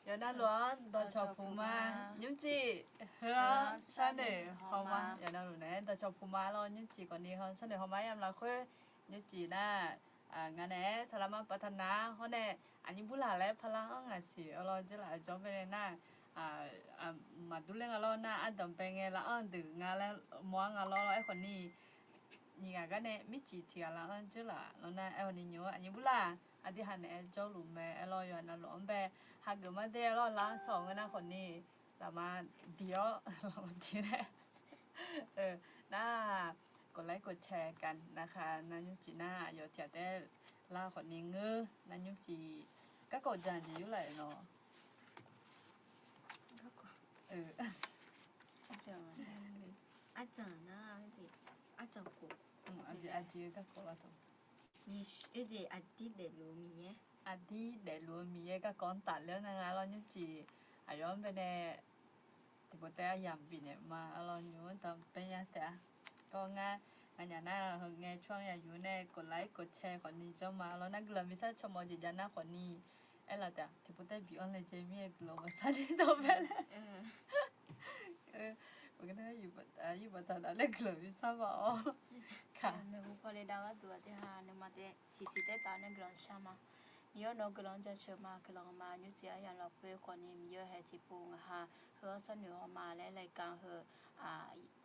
原来罗到潮铺嘛，你们记和山里好吗？原来罗呢到潮铺嘛咯，你记ก่อนนี้ฮอน山里好吗ยามเราค่อย你记นะงานเนี่ยสารมาพัฒนาฮอนเนี่ยอันนี้บุหลาและพลังอ่ะสิเราจะละจอบไปเลยนะมาดูเรื่องเรานะอันต่อไปไงละอันดึงงานแล้วมัวงานเราไอ้คนนี้นี่ก็เนี่ยไม่จีเทียละอันจะละแล้วนะไอ้คนนี้อยู่อันนี้บุหลาอันที่หันเนี่ยเจ้าหลุมแม่ไอ้เราอยู่นั่นหลุมแม่หากเกิดมาเดี๋ยวเราล้างสองกันนะคนนี้เรามาเดี๋ยวเราทีแรกน่ากดไลค์กดแชร์กันนะคะนันยุจีน่าอยู่แถวแต่ล่าคนนี้เงื้อนันยุจีก็กดจันจีอยู่เลยเนาะอาจารย์อาจารย์นะสิอาจารย์กูอาจีก็กดละตัวยี่สิบอาทิตย์เดือนรู้มีอาทิตย์เดือนรู้มีก็ก่อนตัดแล้วนะเรายุจีอาย้อนไปในที่ประเทศยามปีเนี่ยมาเราอยู่ตอนเป็นยังแต่ก็งานอย่างน่าเงยช่วงอยู่ในกดไลค์กดแชร์คนนี้เจ้ามาแล้วนักเรียนวิชาชมจิตญาณคนนี้ไอ้เราแต่ที่ประเทศบิออนเลยเจมี่กลัวภาษาที่ตัวเป็น我跟他อยู่บนถนนเล็กเลยวิชาบ่ค่ะไม่รู้พอเลยดาวก็ตัวที่หาเนี่ยมาแต่ที่สิเตตาเนี่ยกลางช่มามีน้องกลางจะเชื่อมากลางมาอยู่เจียอย่างเราเพื่อคนนี้มีเยอะให้จีปูงฮะเฮอสนุกมาแล้วรายการเฮอ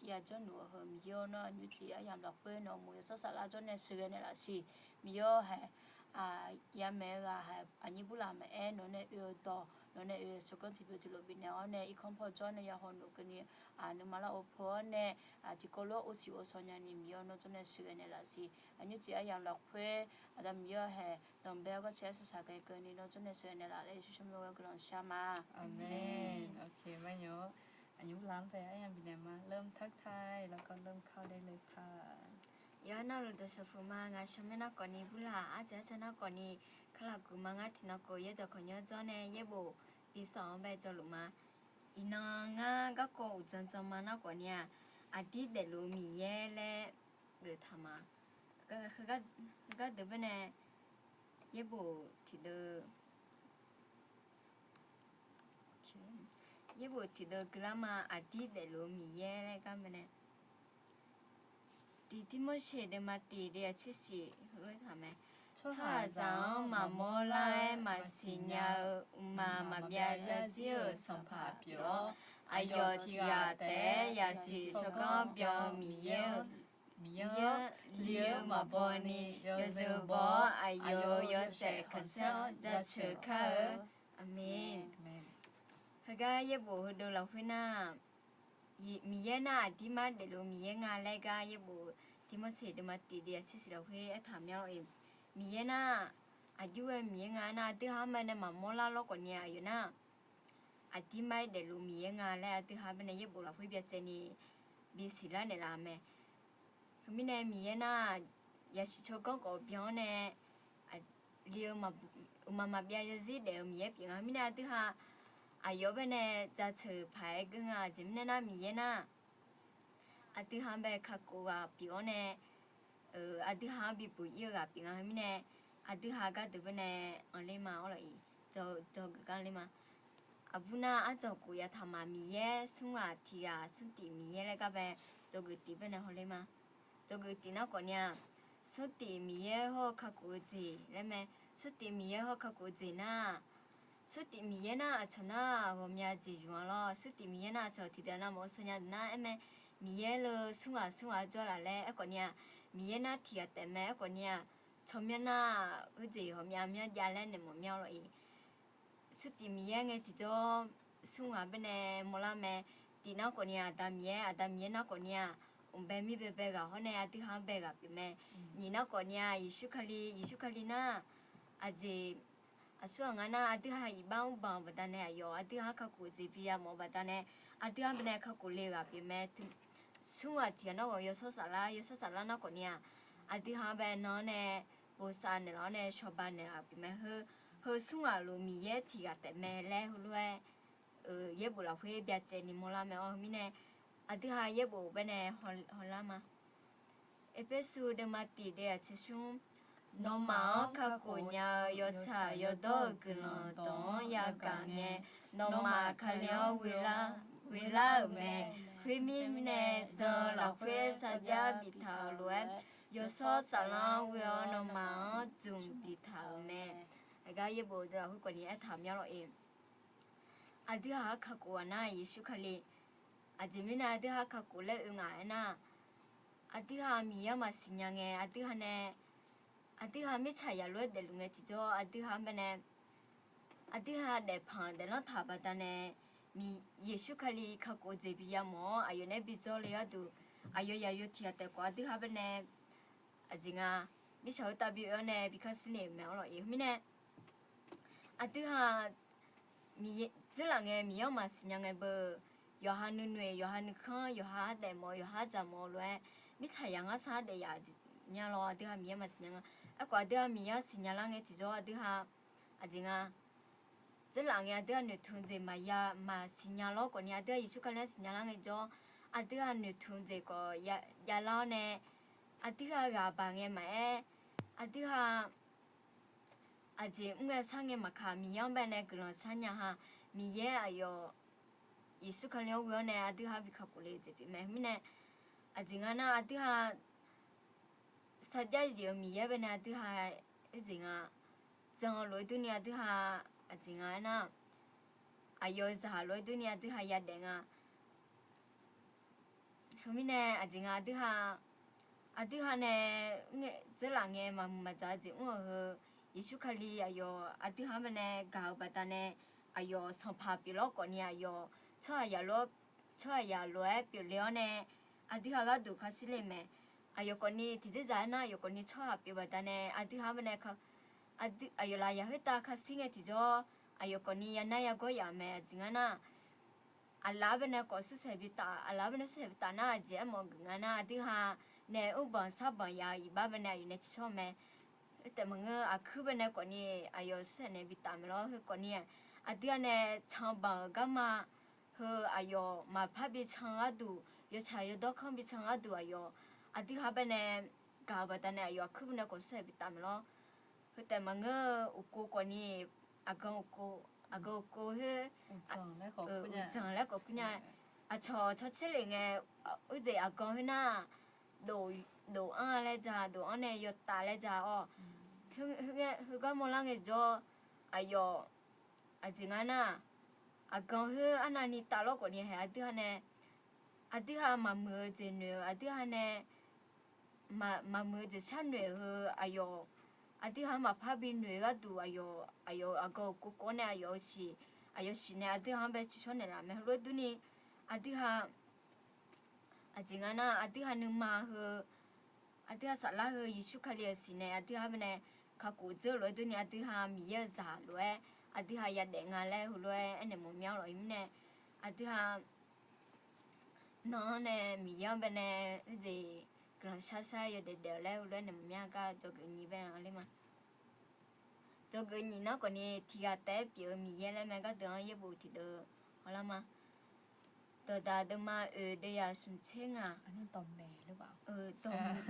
ยาจนหนูเฮมีเยอะเนาะอยู่เจียอย่างเราเพื่อน้องมือจะสารจนในสื่อเนี่ยละสิมีเยอะให้ยาแม่ก็ให้อันนี้บุลาแม่น้องเนี่ยต่อน้องเนี่ยสกุลที่เป็นที่เราบินเนี่ยเนี่ยอีกคนพอจอนเนี่ยยาหนูกันนี่นึกมาละโอพอเนี่ยที่ก็รู้อุสิอุสเนี่ยนี่มีเยอะน้องจนในสื่อเนี่ยละสิอันนี้เจียอย่างเราเพื่อแต่มีเยอะให้น้องเบลก็เชื่อสักกันนี่น้องจนในสื่อเนี่ยละเลยชุมนุมกลางชามาอาเมนโอเคแม่โยอันนี้ล้างไปยังบินเนี่ยมาเริ่มทักทายแล้วก็เริ่มเข้าได้เลยค่ะยานาลุดชฟูมางาชมนาก่อนนี้บุลาอาจจะชนะก่อนนี้ขลักกุมางาที่นักก็เยอะคนเยอะจอนเยอะบุปีสองไปจลุมาอีนางก็ก็อุจจามานาก่อนเนี่ยอาทิตย์เดลูมีเยเล่เดือดทำมาก็เดือดเป็นเยอะบุที่เดือเยอะบุที่เดือกลามาอาทิตย์เดลูมีเยเล่ก็เป็นที่มเชเดมาตีเดียชิสิรู้ทำไหมชาจังมาโมลายมาสิญญามาเบียจะเสียสัมภาเปียวอายอที่ยาแต่ยาสิชกอเปียวมีเยเลี้ยวมาบอนี่ยอจูบออายอยอเสกขันเซลจะเชื่อข้าอาเมนฮะก็เยบุดูเราขึ้นหน้ามีเยน่าที่มาเดลูมีเยงานแรกก็เยบุที่มาเสียดมาตีเดียชิสิเราเพื่อทำเนี่ยเราเองมีเยน่าอายุมีเยงานน่ะที่หามันเนี่ยมาโมลาโลกเนี่ยอยู่น่ะอาทิตย์ไม่เดลูมีเยงานแล้วที่หามันเนี่ยเยบุเราเพื่อเบียดเจนี่บีสิละเนี่ยละแม่คือมีเนี่ยมีเยน่ายาชิโชก็ก็เบียงเนี่ยเลี้ยวมาเบียดจะเดี๋ยวมีเยเปียงมีเนี่ยที่หาอายุเป็นเนี่ยจะเชื่อภายกึ่งจิมเนี่ยน่ะมีเยน่ะอาทิตย์หาแบบขักกูว่าปีก่อนเนี่ยอาทิตย์หาบีปุยเยอะกับปีก่อนมีเนี่ยอาทิตย์หาก็ดูเป็นเนี่ยอะไรมาอะไรจอกันเลยมาอาบุญอาจจะกูอยากทำมามีเยสุงอาทิตย์สุดที่มีเยแล้วก็แบบจอกูตีเป็นเนี่ยอะไรมาจอกูตีน่ะก่อนเนี่ยสุดที่มีเยเขาขักกูจีแล้วแม่สุดที่มีเยเขาขักกูจีน่ะสุดที่มีเยน่ะชนะผมอยากจีอยู่แล้วสุดที่มีเยน่ะชอบที่เดินน่ะมอสัญญาน่ะแม่มีเยเลยสุงอาจ้าละแล้วไอ้คนเนี่ยมีเยน่ะที่แต่แม่ไอ้คนเนี่ยชมยันน่ะวิจิผมอยากมียาเล่นเนี่ยมันไม่เอาเลยสุดที่มีเยไงที่จะสุงอาเป็นเนี่ยมลาแม่ตีน่ะคนเนี่ยตามเยน่ะคนเนี่ยแบบมีแบบก็เขาเนี่ยที่หาแบบก็เป็นแม่นี่น่ะคนเนี่ยยิสุคลีน่ะอาจจะส่วนงั้นอาทิตย์หาอีบ้างบัดเนี่ยอยู่อาทิตย์หาข้าวกุจิพิยามบัดเนี่ยอาทิตย์หาเป็นข้าวกุเลี้ยกับพี่แม่ช่วงอาทิตย์นั้นก็อยู่สาระนักคนเนี่ยอาทิตย์หาเป็นน้องเนี่ยบุษาเนี่ยน้องเนี่ยชอบบ้านเนี่ยพี่แม่เฮช่วงอาลูมีเยที่กับแต่แม่แล้วรู้เยบุเราเพื่อเบียดเจนิมลาแม่อ๋อมีเนี่ยอาทิตย์หาเยบุเป็นเนี่ยฮอลลามาเอเปสูเดมาตีเดียชิชุม no ma ka kunya yo cha yo do gno don ya ka nge no ma ka leo wila me khui mi ne zo la kwe sa ja bi thao lue yo so sa la we no ma jung di thao me ga ye bo da hu ko ni a tham ya lo e a di ha ka ko na yesu khali a jimi na di ha ka ko le nga na a di ha mi ya ma sinya nge a di ha ne a di ha mi cha ya lo de lu nge ti jo a di ha me ne a di ha de phan de no tha ba ta ne mi yesu khali ka ko je bi ya mo ayo ne bi jo le ya du ayo ya yo ti ya te kwa di ha be ne a jinga mi shao ta bi yo ne because ne me lo e mi ne a di ha mi zhe la nge mi ya ma sinya nge bo yo ha nu nue yo ha nu khan yo ha de mo yo ha ja mo lo mi cha ya nga sa de ya nya lo a di ha mi ya ma sinya nga a kwa di ha mi ya sinya la nge ti jo a di ha a jinga zhe la nge a di ha nu thun je ma ya ma sinya lo ko ni a di ha yesu khan la sinya la nge jo a di ha nu thun je ko ya la ne a di ha ga ba nge ma a di ha a je nge sa nge ma kha mi yang ba ne glo sa nya ha mi ye ayo yesu khan le wo ne a di ha bi kha ko le je bi me mi ne a jinga na a di ha sa ja je mi ye ba ne a di ha e jinga zang lo du ni a di ha a jinga na ayo za lo du ni a di ha ya de nga mi ne a jinga a di ha ne nge zhe la nge ma za ji ho yesu khali ayo a di ha me ne ga ba ta ne ayo so pha pi lo ko ni ayo cha ya lo e pi le ne a di ha ga du kha si le me ayo ko ni ti je za na ayo ko ni cha pi ba ta ne a di ha me ne kha a di ayo la ya he ta kha si nge ti jo ayo ko ni ya na ya go ya me jinga na a la be ne ko su se bi ta a la be ne su se bi ta na je mo nga na a di ha ne u ban sa ban ya i ba be ne yu ne chi cho me te mo nga a khu be ne ko ni ayo su se ne bi ta me lo ko ni a di ne chang ba ga ma he ayo ma pha bi chang a du yo cha yo do khang bi chang a du ayo a di ha be ne ga ba ta ne ayo khu be ne ko su se bi ta me lo te mo nga u ko ni a go he 우정 내 거 ừ 그냥 chẳng lẽ có cái nhà à cho chết lại nghe ôi giời à con thế na đồ ăn lại ra đồ ăn này yết ta lại ra hương cái món ăn này cho ayo à chính anh à con hương anh này ta lo có nhà hay à thứ hai mà mưa gì nữa à thứ hai này mà mưa gì sáng nữa hương ayo à thứ hai mà phá bên nữa cái đồ ayo à cô này ayo shi ne adi ha be chi cho ne la me lo du ni adi ha ajinga na adi ha nu ma he adi ha sa la he yesu khali si ne adi ha ne kha ko je lo du ni adi ha mi ye za lo adi ha ya de nga le hu lo ene mo mya lo im ne adi ha no ne mi ya be ne de gran sa yo de le hu lo ne mo mya ka jo ge ni be na le ma cho cái nhìn nó còn như thì à té biểu mì ye là mẹ cái đường ye bù thì được, hả lắm mà, tôi đã được mà đây là xuân chênh à, 아니면 덤매หรือเปล่า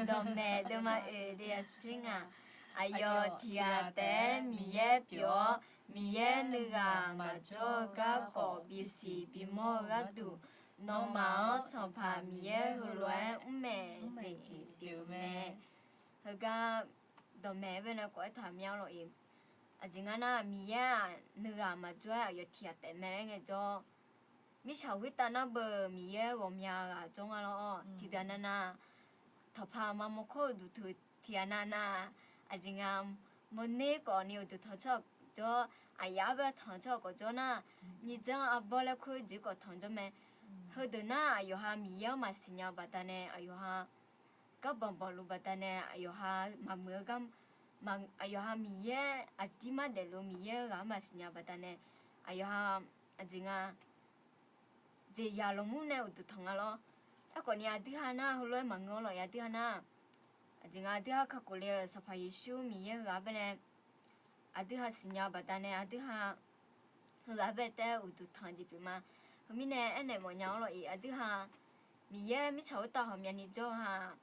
đom mẹ được mà đây là chênh à, ayo thì à té mì ye biểu mì ye nữa mà cho cái cổ bị xì bị mò cái đủ, nó mà xong phá mì ye hư loe mẹ gì biểu mẹ, cái đom mẹ bên nó có tham nhau rồi à chính là mi ya nữa mà cho ayo thiệt để mẹ nghe cho mi sau khi ta nó bờ mi ya gồm nhà à trong đó thì ta na thọ pa mà một khâu đủ thứ thiệt na à chính là một nét còn nhiều đủ thọ cho ai ya bé thọ cho có cho na như chẳng à bao lâu khâu chỉ có thọ cho mẹ hơi đỡ na ayo ha mi ya mà sinh nhau bắt ta nè ayo ha các bạn bảo lu bắt ta nè ayo ha mà mưa cam mang ayo ha mi ye atima de lo mi ye ga ma sinya batane ayo ha ajinga je ya lo mu ne utu thanga lo a ko ni adi ha na ho lo mango lo ya di ha na ajinga adi ha kha ko le sa pha yesu mi ye ga bane adi ha sinya batane adi ha ga be te utu thang ji pi ma mi ne ene mo nya lo i adi ha mi ye mi chau ta ha mi ni jo ha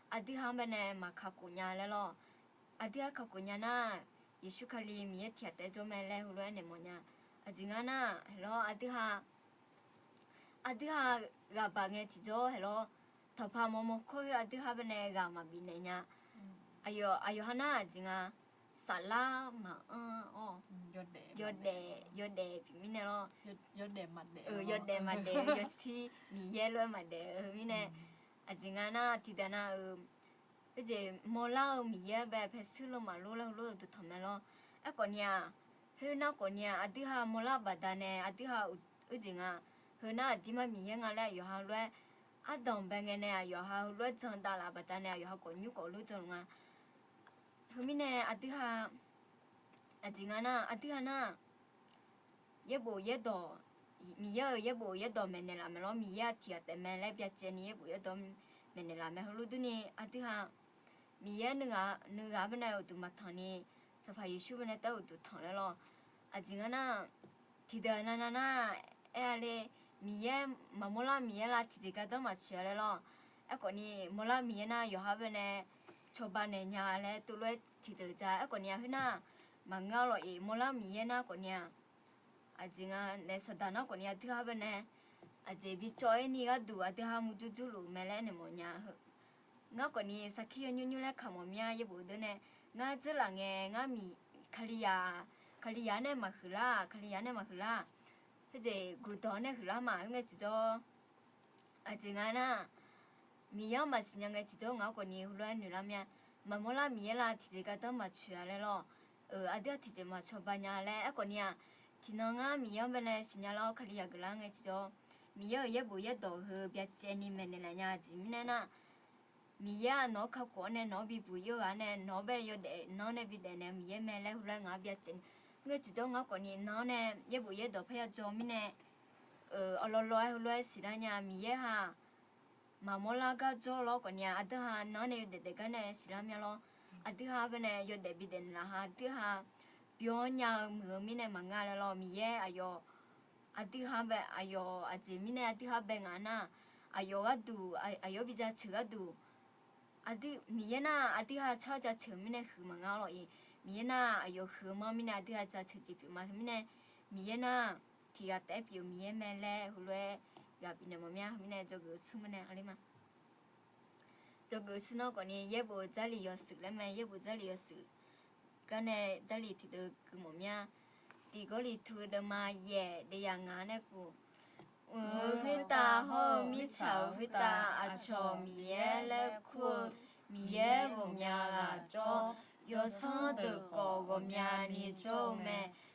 adi ha bane ma kha ko nya le lo อาทิตย์เขากุญญานะยิชุคลีมีเทียแต่จอมเลยหัวเนี่ยมเนี่ยอาจิงานะเฮโลอาทิตย์กับบางเงี้ยที่จ่อเฮโลทับพามมคุยอาทิตย์เป็นเองมาบินเนี่ยอายุฮานะจิงาสลามาอ๋อยศเดพี่มิเนี่ย咯ยศเดมัดเดยศเดมัดเดยศที่มีเยอะมัดเดมิเนี่ยอาจิงานะที่ดานะเจมอลามีเยอะแบบเพชรลมาโลตัวทำไมล่ะไอ้คนเนี้ยเฮ้ยน่าคนเนี้ยอาทิตย์มอลาบัดเนี่ยอาทิตย์จิงาเฮ้ยน่าที่มันมีเงี้ยอะไรอยู่ฮะเลยอาดองเป็นเนี่ยอยู่ฮะเลยจังตาลาบัดเนี่ยอยู่ฮะคนยุคนรู้จังอ่ะเฮ้ยมิเนี่ยอาทิตย์อาจิงานะอาทิตย์น่ะเยบ่เยดอมีเยบ่เยดอมันเนี่ยละมันล้อมีเยที่แต่มันเลยเบียดเจนี่เยบ่เยดอมันเนี่ยละมันรู้ตัวนี้อาทิตย์มีเยนึงเป็นอะไรอุตุมาทางนี้สภาพยิชูเป็นอะไรอุตุทางแล้วล่ะอาจริงๆนะที่เดินน่ะอะไรมีเยมาโมล่ามีเยละที่จะต้องมาเชื่อแล้วล่ะไอ้คนนี้โมล่ามีเยนะอยู่ฮะเป็นชาวบ้านเนี่ยอะไรตัวเล็กที่เดินจ้าไอ้คนนี้เฮ้ยนะมังงะหรอโมล่ามีเยนะคนนี้อาจริงๆในสถานะคนนี้ที่ฮะเป็นอาจจะบิจอยนี่ก็ดูอาจจะหามุจุลุแม่เล่นเนี่ยมันเนี่ยงาคนนี้สักขี้ยุ่งๆแล้วขโมยเนี่ยยังบอกด้วยเนี่ยงาจะหลังงามีคลียาเนี่ยมาคือละเฮ้ยเจ้กูตอนเนี่ยคือละมาเงี้ยจิ๊ดอาจริงๆนะมีอย่างมาสิยังไงจิ๊ดงาคนนี้หัวเนี่ยละเนี่ยมาโมล่ามีละที่จะก็ต้องมาช่วยเลยล่ะอาจจะที่จะมาชอบบ้านเนี่ยไอ้คนนี้ที่น้องมีอย่างเป็นสิญญาเราคลียากันละเงี้ยจิ๊ดมีอย่างยังบุยดอกเบียดเจนี่มันเนี่ยเนี่ยจิมเนี่ยนะมีเยอะน้องเขาก่อนเนี่ยน้องบีบุยเยอะเนี่ยน้องเบลยเดน้องเนี่ยบีเดเนี่ยมีเยอะแม่เลยหัวงาเบียดเจนเงี้ยจุดงาก่อนนี่น้องเนี่ยยังบุยดอกพยาจอมิเนี่ยเอาล้อยหัวสิละเนี่ยมีเยอะฮะมาโมลาก็จอล้อก่อนเนี่ยอัดฮะน้องเนี่ยเด็กกันเนี่ยสิละเมียล้ออัดฮะเป็นเนี่ยยเดบีเดนละฮะอัดฮะเปียวเนี่ยมือมิเนี่ยมังงาเลยล้อมีเยอะอายุอัดฮะแบบอายุอาจจะมิเนี่ยอัดฮะแบบงานะอายุก็ดูอายุบิจาชื่อก็ดูอาทิมีเยน่าอาทิหาชอบจะเชื่อมิเนี่ยคือมังเอาหรอกมีเยน่าอายุคือมันมิเนี่ยอาทิหาจะเชื่อจีบมามิเนี่ยมีเยน่าที่อาแต่ปีมีเยแม่เล่หัวเลยอยากเป็นเนี่ยมันมิเนี่ยจะกูสู้มันเนี่ยอะไรมาจะกูสู้นอกก่อนเนี่ยเยบุจะลียสึกแล้วแม่เยบุจะลียสึกก็เนี่ยจะลีที่ดูคือมันเนี่ยที่ก็ลีทูดมาเย่เดียงงานเนี่ยกูฟิตาโฮมิชาวฟิตาอาชอมีเยเลคูมีเยกุมยากาจอยอสันตุโกกุมยานิโจเม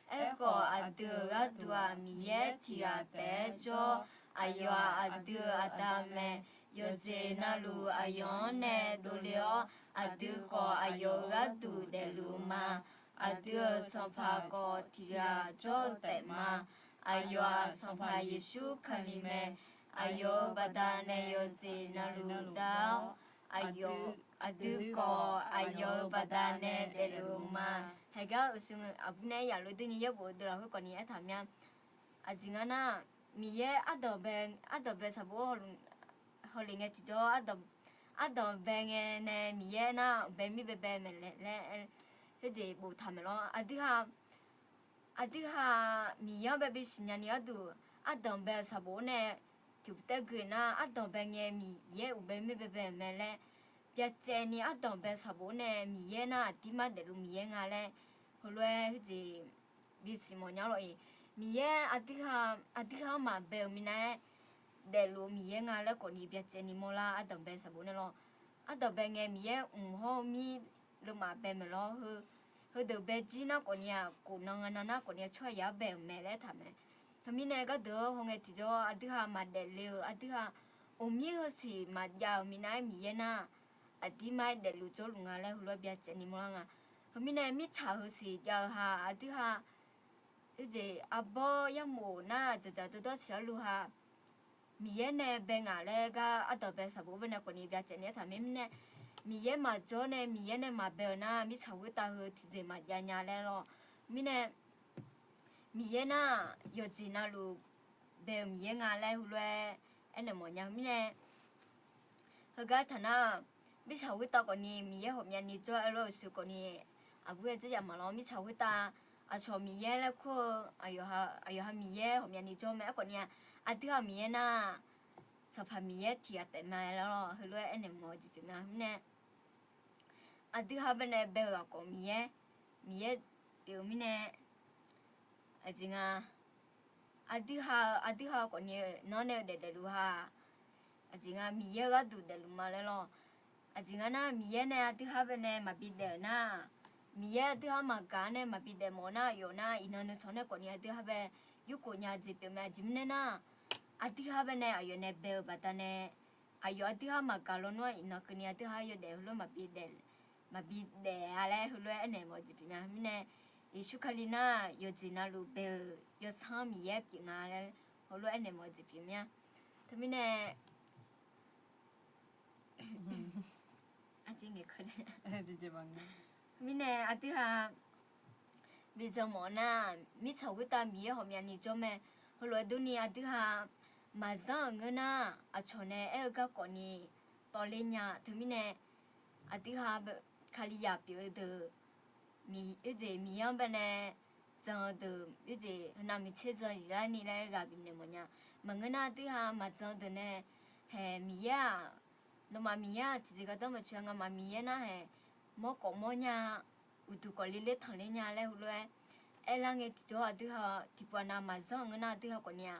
เอโกอัดดูกัดวามีเยที่อาเตจออายออัดดูอัตเมยอเจนาลูอายอนเนดูเลียวอัดดูโกอายอกัดดูเดลูมาอัดดูสัมภาโกที่อาจอเตมาอายุสัมภายิชูคลิเมอายุบัดานยอจีนาลูดาวอายุอดูโกอายุบัดานเดลูมาเฮก้าอุสุงอับเนยอยากรู้ตัวนี้เยอะบุตรเราคนก่อนนี้ทำยังอาจริงนะมีเยอะอัดเบงสบู่ฮอลลิงเกจิโจอัดเบงเนี่ยมีเยอะนะเบงมีเบงมันเลยเฮ้ยเจ็บบุตรทำแล้วอาทิหามีอย่างแบบสิญญาณีดูอัดดองแบบสบู่เนี่ยถูกแต่กูนะอัดดองแบบเงี้ยมีเยอะแบบไม่แบบแม่เลยเบียดเจนี่อัดดองแบบสบู่เนี่ยมีเยอะนะที่มาเดลูมีเยอะงาเลยหัวเลยจีบิสิมอนยาเลยมีเยอะอัดที่หามาแบบมีเนี่ยเดลูมีเยอะงาเลยคนนี้เบียดเจนี่มอลาอัดดองแบบสบู่เนี่ย咯อัดดองแบบเงี้ยมีเยอะหัวมีลูกมาแบบไม่咯เดี๋ยวเบจีน่าคนเนี่ยกูน้องน่าคนเนี่ยช่วยยาแบบแม่เลยทำไมทำไมเนี่ยก็เดี๋ยวหงเอจิโจอาทิหามาเดลิวอาทิหาอมีเขาสิมายาวมีนายมีเยน่าอาทิมาเดลูโจลุงอะไรหัวเบียเจนี่มั้งอ่ะทำไมเนี่ยมีชาวเขาสิยาวหาอาทิหาเจอาบอยามโมน่าจะตัวเสียลูหามีเยเนี่ยเบงอะไรก็อาตัวเบสบูเป็นคนนี้เบียเจนี่ทำไมเนี่ยมีเยมาโจเนี่ยมีเยเนี่ยมาเบลน่ามีชาวตาเหอที่จะมายาญาเลยล่ะมีเนี่ยมีเยน่ายอจีน่าลูเบลมีเยงาเลยหัวเลยอันนั้นมันยังมีเนี่ยเฮก็ท่าน่ะ มิชาววิตาก่อนนี้มีเย่หอมยันนี่จ้าเราสุก่อนนี้อาบุเอจะยังมาล้อมิชาววิตาอาชอมีเย่แล้วก็อายุฮามีเย่หอมยันนี่จ้าแม่ก่อนนี้อาทิตย์มีเย่น่ะสภามีเย่ที่อาแต่มาแล้วเฮลวยเอ็นเอ็มโมจิเป็นมาเนี่ยอาทิตย์ฮาเป็นเบลก่อนมีเย่เปียวมีเนี่ยอาจริงอาทิตย์ฮาก่อนนี้นอนเนี่ยเด็ดลูฮาอาจริงมีเย่ก็ดูเด็ดลูมาแล้วอาจริงนะมีเย่เนี่ยอาทิตย์ฮาเป็นมาบิดเดนะมีเย่อาทิตย์ฮามากาเนี่ยมาบิดเดโมนะโยนะอินนันสอนเนี่ยก่อนนี้อาทิตย์ฮาเป็นยุคก่อนนี้จะเป็นมาจิมเนี่ยนะอาทิตย์ฮาเป็นอายุเนี่ยเบลบัตเนี่ยอายุอาทิตย์ฮามากาลโน่อินนักเนี่ยอาทิตย์ฮาอยู่เดลมาบิดเดอะไรหุ่นเลยเนี่ยโมจิเป็นมาเนี่ยยิชุคาลิน่าอยู่จีน่าลูเบลอยู่สามีเย่เป็นอะไรหุ่นเลยเนี่ยโมจิเป็นมาทำไมเนี่ยอาจริงเหรอคะเนี่ย จริงๆบาง มิเน่อาทิตย์ฮะบิจมอนะมิชาววิตามีหอมยันนี่จอมฮัลโหลดูนี่อาทิตย์ฮะมาจังเงินนะอาชนเอก็ก่อนนี้ตอนเลี้ยงถึงมิเน่อาทิตย์ฮะคาลิยาปิวเดมีมียังเป็นจังเดนามิเชจังอีร้านนี่เลยกับบินเนมเนี่ยมันเงินอาทิตย์ฮะมาจังเดเนี่ยเฮมีนมามีจริงๆก็ต้องมาช่วยงานมามีนะเฮมอกมอเนี่ยอุตุกอลิเลทางเลียเลยหุ่นเลยลังเอติโจอาทิตย์ฮะที่ปนามาจังเงินอาทิตย์ฮะคนเนี่ย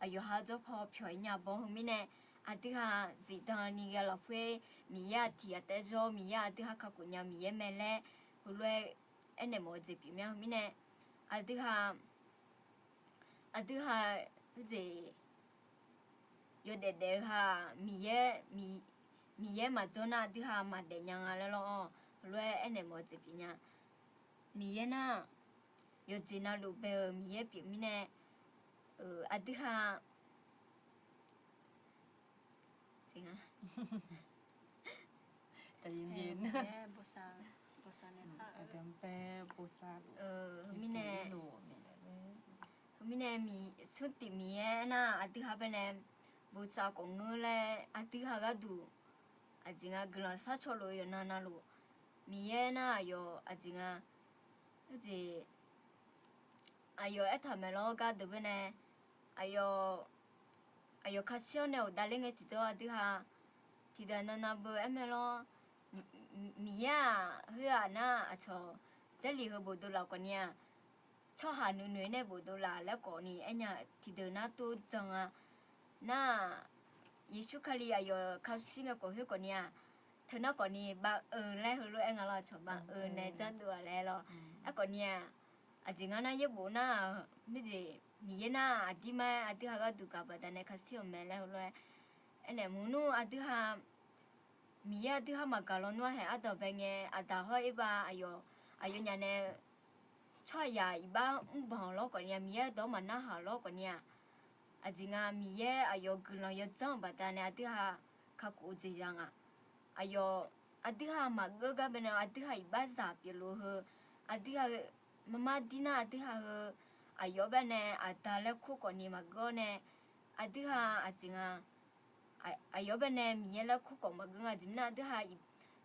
อายุฮาจะพอผิวเนี่ยบ่หมิเนี่ยอาทิตย์ฮะจิตานี่ก็เราเพื่อมีที่อาทิตย์โจมีอาทิตย์ฮะข้ากุญยามีเมล่หุ่นเลยเนี่ยโมจิปีเนี่ยมิเนี่ยอาทิตย์ฮะหุ่นอยู่เด็กๆฮะมีมาจนอาทิตย์ฮะมาเดียงอะไรล่ะรวยเนี่ยโมจิปีเนี่ยมีน่ะอยู่จีน่าลูเบลมีปีมีเนี่ยอาทิตย์ฮะจริงใจเย็น บุษาเนี่ย ๆแต่เปปูซา มีเนี่ย ดู มีเนี่ยมีสุดที่มีน่ะอาทิตย์ฮะเป็นบุษากงเงเลยอาทิตย์ฮะก็ดูอาจริงกลาสัชโลยนาลูมีน่ะอยู่อาจริงอายุทำแล้วก็ดูเป็นอายุข้าเชื่อเนี่ยดาริ่งจิตตัวอาทิตย์ฮะที่เดินนาบุเมลมีเฮียน่ะชอจะลีห์บุตรเราคนเนี่ยชอบหาหนุ่ยเนี่ยบุตรเราแล้วก่อนนี้เนี่ยที่เดินน่ะตัวจังน่ะยิชุคลีอายุข้าสิ่งก็เฮียคนเนี่ยเธอน่ะก่อนนี้บางแล้วหุ่นเลยเราชอบบางเนี่ยจันตัวแล้วก่อนเนี่ยอาจริงนะยี่ปุ่นน่ะไม่ใช่มีน่ะอาทิตย์ฮะก็ดูกับแต่เนี่ยข้าสิ่งไม่แล้วเลยเนี่ยมุนูอาทิตย์ฮะมีอาทิตย์ฮะมากาลอนว่าให้อาตัวเป็นไงอาตาเขาอีบ้าอายุเนี่ยช่วยยาอีบ้าบ้าล้อก่อนเนี่ยมีตัวมันน่าหาล้อก่อนเนี่ยอาจริงมีอายุกลางยังจังบัดแต่เนี่ยอาทิตย์ฮะข้ากูจะยังอาทิตย์ฮะมาก็เป็นอาทิตย์ฮะอีบ้าสับไปรู้เหรออาทิตย์ฮะมาดีน่าอาทิตย์ฮะอายุเป็นอาตาเล็กคู่ก่อนนี้มาก็เนี่ยอาทิตย์ฮะอาจริงอายุเป็นมีแล้วคู่ก่อนมาก็อาจริงนะอาทิตย์ฮะ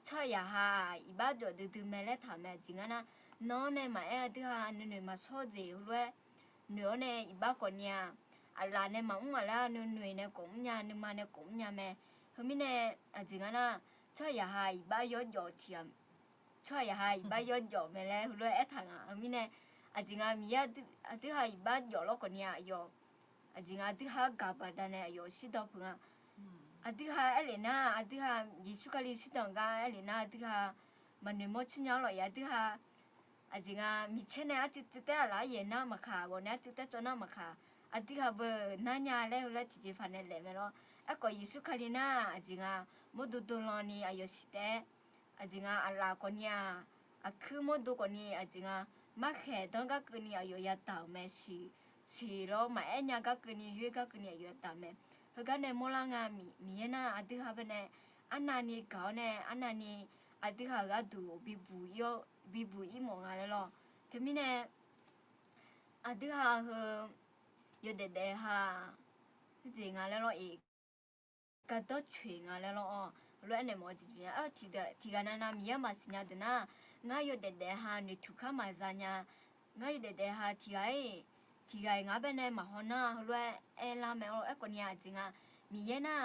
ช่วยยาฮะอีบ้าตัวดูไม่เล่ทำจริงนะน้องเนี่ยมาอาทิตย์ฮะนุ่ยมาชอบจีเลยนุ่ยเนี่ยอีบ้าก่อนเนี่ยอะไรเนี่ยมาแล้วนุ่ยเนี่ยกุ้งเนี่ยนุ่มมาเนี่ยกุ้งเนี่ยแม่เฮ้ยเนี่ยจริงนะช่วยยาฮะอีบ้ายอดเทียมช่วยยาฮะอีบ้ายอดไม่แล้วเลยทางเฮ้ยเนี่ยจริงมีอาทิตย์ฮะอีบ้ายอดแล้วก่อนเนี่ยยอจริงอาทิตย์ฮะกับแต่เนี่ยยอสิดอพึ่งอาทิตย์ฮะนะอาทิตย์ฮะยิชุกลิสิดองกันนะอาทิตย์ฮะมันนุ่มชุ่มยาวเลยอาทิตย์ฮะจริงมีเช่นเนี่ยอาทิตย์แต่ละเย็นน่ามาค่ะวันนี้อาทิตย์แต่จนน่ามาค่ะอาทิตย์ฮะเบอร์นั่นยาเลยที่จะฟันเลยไม่รู้ก็ยิชุกลินะจริงมดดูลอนี่อายุสิเตจริงอะไรคนเนี่ยคือมดดูคนนี้จริงมาแค่ต้องก็คนนี้อายุยาตาวแม่สิโรมาเนี่ยก็คนนี้ยุก็คนนี้อายุตาวแม่เฮ้ยก็เนี่ยมอลางมีน่ะอาทิตย์ฮะเป็นอันนั้นนี่เขาเนี่ยอันนั้นนี่อาทิตย์ฮะก็ดูบิบุอีมองอะไรหรอทีนี้เนี่ยอาทิตย์ฮะอยู่เด็ดๆฮะจริงอะไรหรออีกก็ต้องช่วยอะไรหรอ လွယ်နေမောကြည့်ပြတီကနာနာမီယမစညာဒနာငါရတဲ့ဟာနေထုခမဇာညာငါရတဲ့ဟာတီကငါဘယ်နဲ့မဟောနာလွယ်အဲလာမဲအကွန်ညာဂျင်ကမီယနာ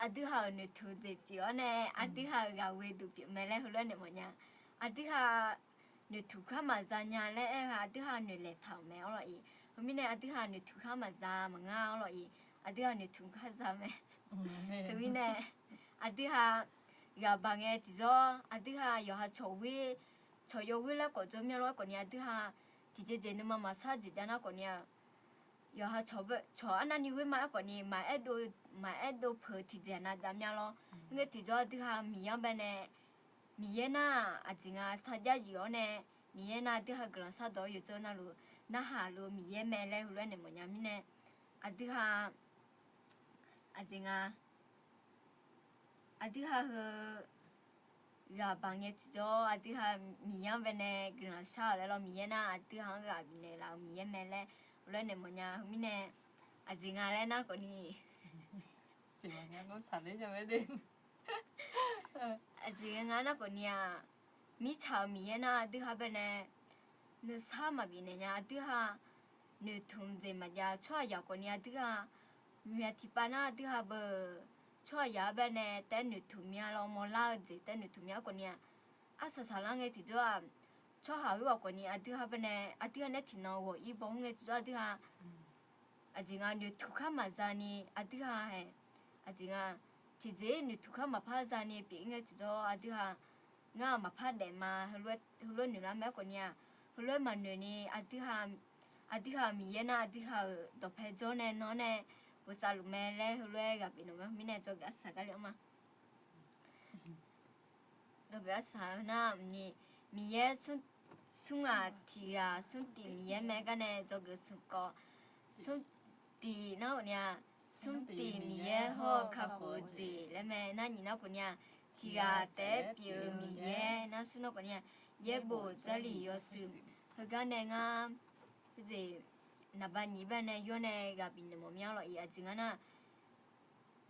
အတူဟာနေထုတဲ့ပြောနေအတူဟာကဝေတူပြမဲလဲလွယ်နေမညာအတူဟာနေထုခမဇာညာလဲအဲဟာအတူဟာနေလေထောင်မဲအော်ဤဟမင်းနဲ့အတူဟာနေထုခမဇာမငါအော်ဤအတူဟာနေထုခဇာမဲဟမင်းနဲ့အတူဟာရပါငယ်ကြောအတူဟာရဟာချိုဝေချိုယဝေလဲကိုကြမြလောကိုညာအတူဟာဒီကျေနမမဆာကြည်တနာကိုညာရဟာချိုအနာနီဝေမကိုညာမအဲ့ဒိုဖာတီဂျနာဒမြလောငယ်ကြောအတူဟာမီယဘနဲ့မီယနာအဂျင်ကစတာကြရောနဲ့မီယနာအတူဟာဂရဆာတော့ရကြနာလို့နာဟာလို့မီယမဲလဲဟလွဲ့နေမညာမင်းနဲ့အတူဟာအဂျင်ကအတူဟာရပါငယ်ကြအတူဟာမီယဘနဲ့ဂရဆာလဲလို့မီယနာအတူဟာကဘီနေလာမီယမဲလဲဟလွဲ့နေမညာမင်းနဲ့အဂျင်ကလည်းနာကိုနီ ဒီမှာငါတို့စားနေကြမယ်တဲ့ အဂျင်ငါနာကိုနီယာမိချောင်မီယနာအတူဟာဘနဲ့နဆာမဘီနေညာအတူဟာနေထုံဇေမညာချွာရောက်ကိုနီယာအတူဟာမြတ်တိပနာအတူဟာဘချွာရဘနဲ့တဲနုထုမြာလောမလာဂျေတဲနုထုမြာကိုနီယာအဆဆာလာငယ်တီကြွာချွာဟာဝကိုနီယာအတူဟာဘနဲ့အတူနဲ့တီနောဝဤဘုံငယ်ကြွာအတူဟာအဂျင်ငါနုထုခမဇာနီအတူဟာဟဲအဂျင်ငါဒီကျေနုထုခမဖာဇာနီပြင်းငယ်ကြွာအတူဟာငါမဖတ်တယ်မှာဟလွဲ့နူလာမဲကိုနီယာဟလွဲ့မနူနီအတူဟာမီယနာအတူဟာတော့ဖဲဂျိုနဲ့နော်နဲ့ဝဆာလူမဲလဲဟလွဲ့ကပြနော်မင်းနဲ့ကြောက်ကစားကလေးအမတော့ကစားနာမီယဆုငါတီယာဆုတီမီယမဲကနေကြောက်ကဆုကောဆုတီနော်နီယာဆုတီမီယဟောခခိုဂျီလဲမဲနာညီနော်ကိုနီယာတီယာတဲပြမီယနာဆုနော်ကိုနီယာယေဘိုဇလီယောစုဟကနေငါဒီနဘာနီဘနဲ့ယောနေကဘင်းမမြောက်လို့အဂျင်ကနာ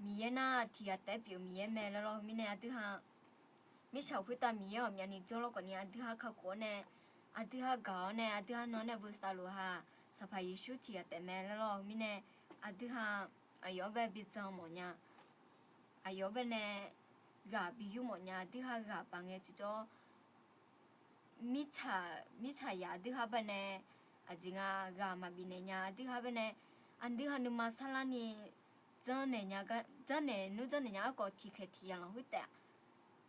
မီယနာတီယာတဲပြမီယမဲလောမင်းနဲ့အတူဟာမိချောက်ဖွတာမီယောမြန်နီကျော်လို့ကိုနီအတူဟာခကိုနဲ့အတူဟာကောင်းနဲ့အတူဟာနော်နဲ့ဘူစတာလိုဟာစဖိုင်ရှူတီယာတဲမဲလောမင်းနဲ့အတူဟာအယောဘဘီချောင်းမညာအယောဘနဲ့ကဘီယူမညာအတူဟာကပငယ်ကျော်မိချယာအတူဟာဘနဲ့အဂျင်ကမဘီနေညာအတူဟာဘနဲ့အန်ဒီဟာနမဆလာနီဇန်နေညာကဇန်နေနုဇန်နေညာကိုတီခတီယံဟုတ်တဲ့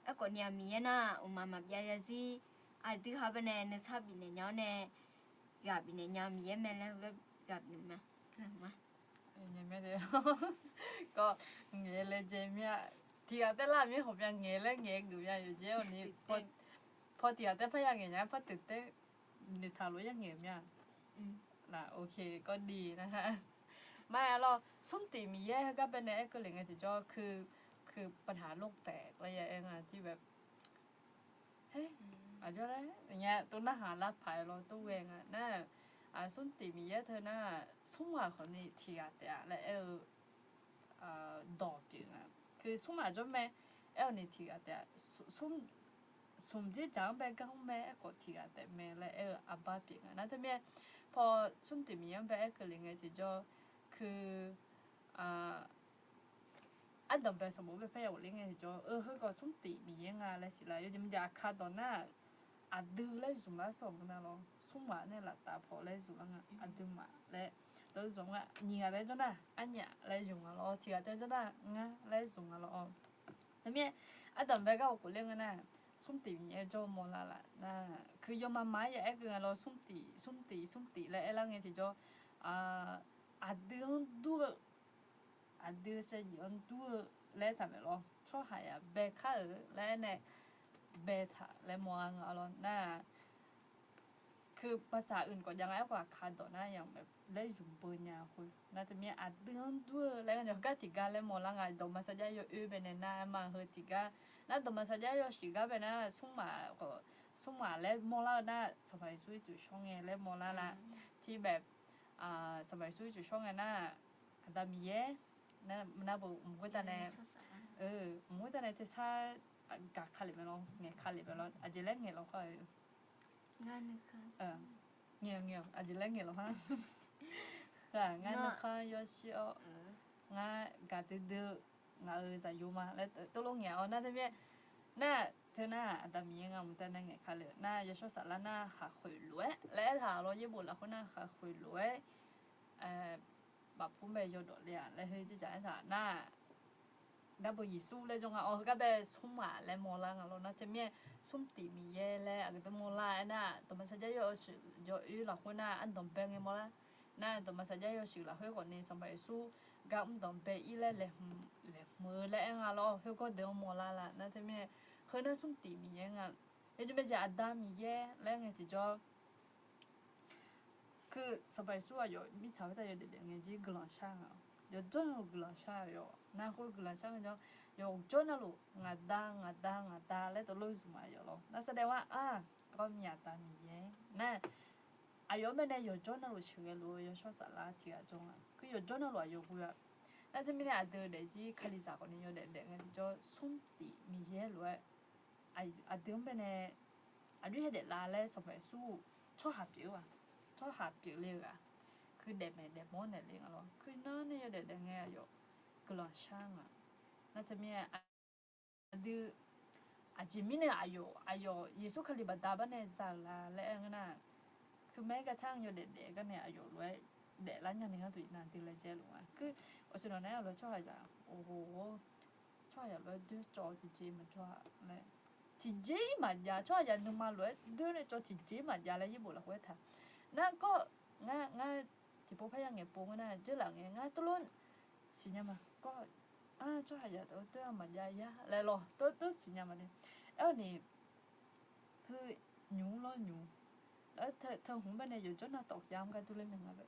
အကောညာမီယနာဥမမပြရစီအတူဟာဘနဲ့နဆဘီနေညာနဲ့ကဘီနေညာမီယမဲလဲကဘီမညမဲတဲ့ก็ငယ်လေကျမြဒီကတက်လာမြေဟောပြငယ်လေငယ်ကူရရကျဲနေพอဒီကတက်ဖရငယ်ညာဖတ်တဲ့နေထားလို့ရငယ်မြน่ะโอเคก็ดีนะคะไม่หรอกส้มตีมีแย่ก็เป็นในก็เลยไงที่จอคือปัญหาโลกแตกอะไรอย่างเงี้ยที่แบบเฮ้ยอาจจะอะไรอย่างเงี้ยตัวหน้าหาลัดภายเราตัวเองอ่ะน่ะส้มตีมีแย่เธอน่ะส้มว่าคนนี้ที่อ่ะแต่แล้วดอกจริงอ่ะคือส้มอาจจะไม่นี่ที่อ่ะแต่ส้มที่จังไปก็ไม่ก็ที่อ่ะแต่ไม่แล้วอับบ้าจริงอ่ะนั่นแต่ไม่พอส้มตีมีอย่างแบบก็เลยไงที่จอคืออันดับแบบสมมติไปอย่างเลี้ยงไงที่จอเขาก็ส้มตีมีอย่างอะไรสิล่ะยังอยากขาดตอนน่ะดื้อเลยสุมาส่งกันนะเราส้มหวานเนี่ยแหละตาพอเลยสุมาดื้อมาและตัวสุมานี่อะไรจ้ะนะอันเนี้ยอะไรสุมาเราที่อะไรจ้ะนะงั้นอะไรสุมาเราแต่เมื่ออันดับแบบก็กูเลี้ยงกันนะส้มตีมีอย่างจอมอลาละนะคือยอมมาไม้อย่างคือเราส้มตีและไอ้เราไงที่จอadı sẽ nhận đua lẽ thằng này lo cho hay bé khác lẽ này bé thà lẽ mua ăn rồi nè คือภาษาอื่นก็ยังไงกว่าคาดต่อหน้าอย่างแบบเล่ยจุ่มปืนยาคุณน่าจะมีอัดเดือนด้วยแล้วกันเดี๋ยวก็ติกาเล่มอลังไงดอกมาสัญญาโยเป็นหน้ามาเฮติกาน่าดอกมาสัญญาโยสิกาเป็นหน้าสุ่มมาก็สุ่มมาเล่มอลาหน้าสบายสุยจุดช่องไงเล่มอลาละที่แบบสบายสุยจุดช่องไงหน้าอันดามีเย่น่าบุ๋มก็แต่เนี่ย mỗi cái này thì sao cả khá là lâu nghe khá là lâu à chỉ lấy nghe lâu thôi งานนึกค่ะ nhiều à chỉ lấy nghe lâu ha là ngay nó khai yo xio ngay cả từ từ ngay giải dụ mà lấy tôi lúc nghèo na thế biết na thế na ta miếng ngầm ta na nghe khá là na yo số sả là na khá khỏe lúa lẽ thà lo với bột là con na khá khỏe lúa bà phụ mẹ yo đồ liền lấy hơi chỉ giải thà na đã bởi vì su lấy trong họ các bé sum mà lấy mò la ngalo na thế biết sum tỉ mì ye lấy cái tụi mò la na tụi mình sẽ chơi yo sự yo ư là con na ăn tôm beng nghe mò la na tụi mình sẽ chơi yo sự là hơi còn nên xong bài su gặp tôm beng ý lấy mưa lấy ngalo hơi có đường mò la là na thế biết hơi na sum tỉ mì ye ngà thế chúng bây giờ ăn đam mì ye lấy nghe chỉ cho 그 서바이수가 요 미차다 요 되게 글라샤가 요 전으로 글라샤요 나고 글라샤가 요 전으로 ngada lấy tôi lôi xuống mà rồi nó sẽ đeo con nhà ta mì nè bên này yo 전으로 chịu luôn yo số sả thì ở trong cứ yo 전으로 yo 그야 나 때문에 아들 내지 칼리사거든요 내가 저 손띠 미예 로에 아들 ben에 아주 해대 라래 서바이수 초합이야 cho hạt chữ liều à cứ đẹp này đẹp món này liền rồi cứ nó này để nghe rồi cứ lo sang à nó thì mình đưa chỉ mình này ayo Yesu khali bát đa bên này sao là lẽ nghe na cứ mấy cái thang rồi để cái này ayo rồi để lá nhà này nó tụi nàng tiền lại chơi luôn à cứ ở chỗ này rồi cho hay là cho hay rồi đưa cho chị mà cho này chị mà nhà cho hay nhưng mà rồi đưa này cho chị mà nhà lại như bộ là quét thật na có nga thì bố phải ăn nghề bún na chứ là nghề nga tôi luôn xí nhà mà có cho hay giờ tôi mà ya lại lo tôi xí nhà mà đi này cứ nhúng ở thằng hùng bên này giờ chỗ nào tọt giam cái tôi lên mình vậy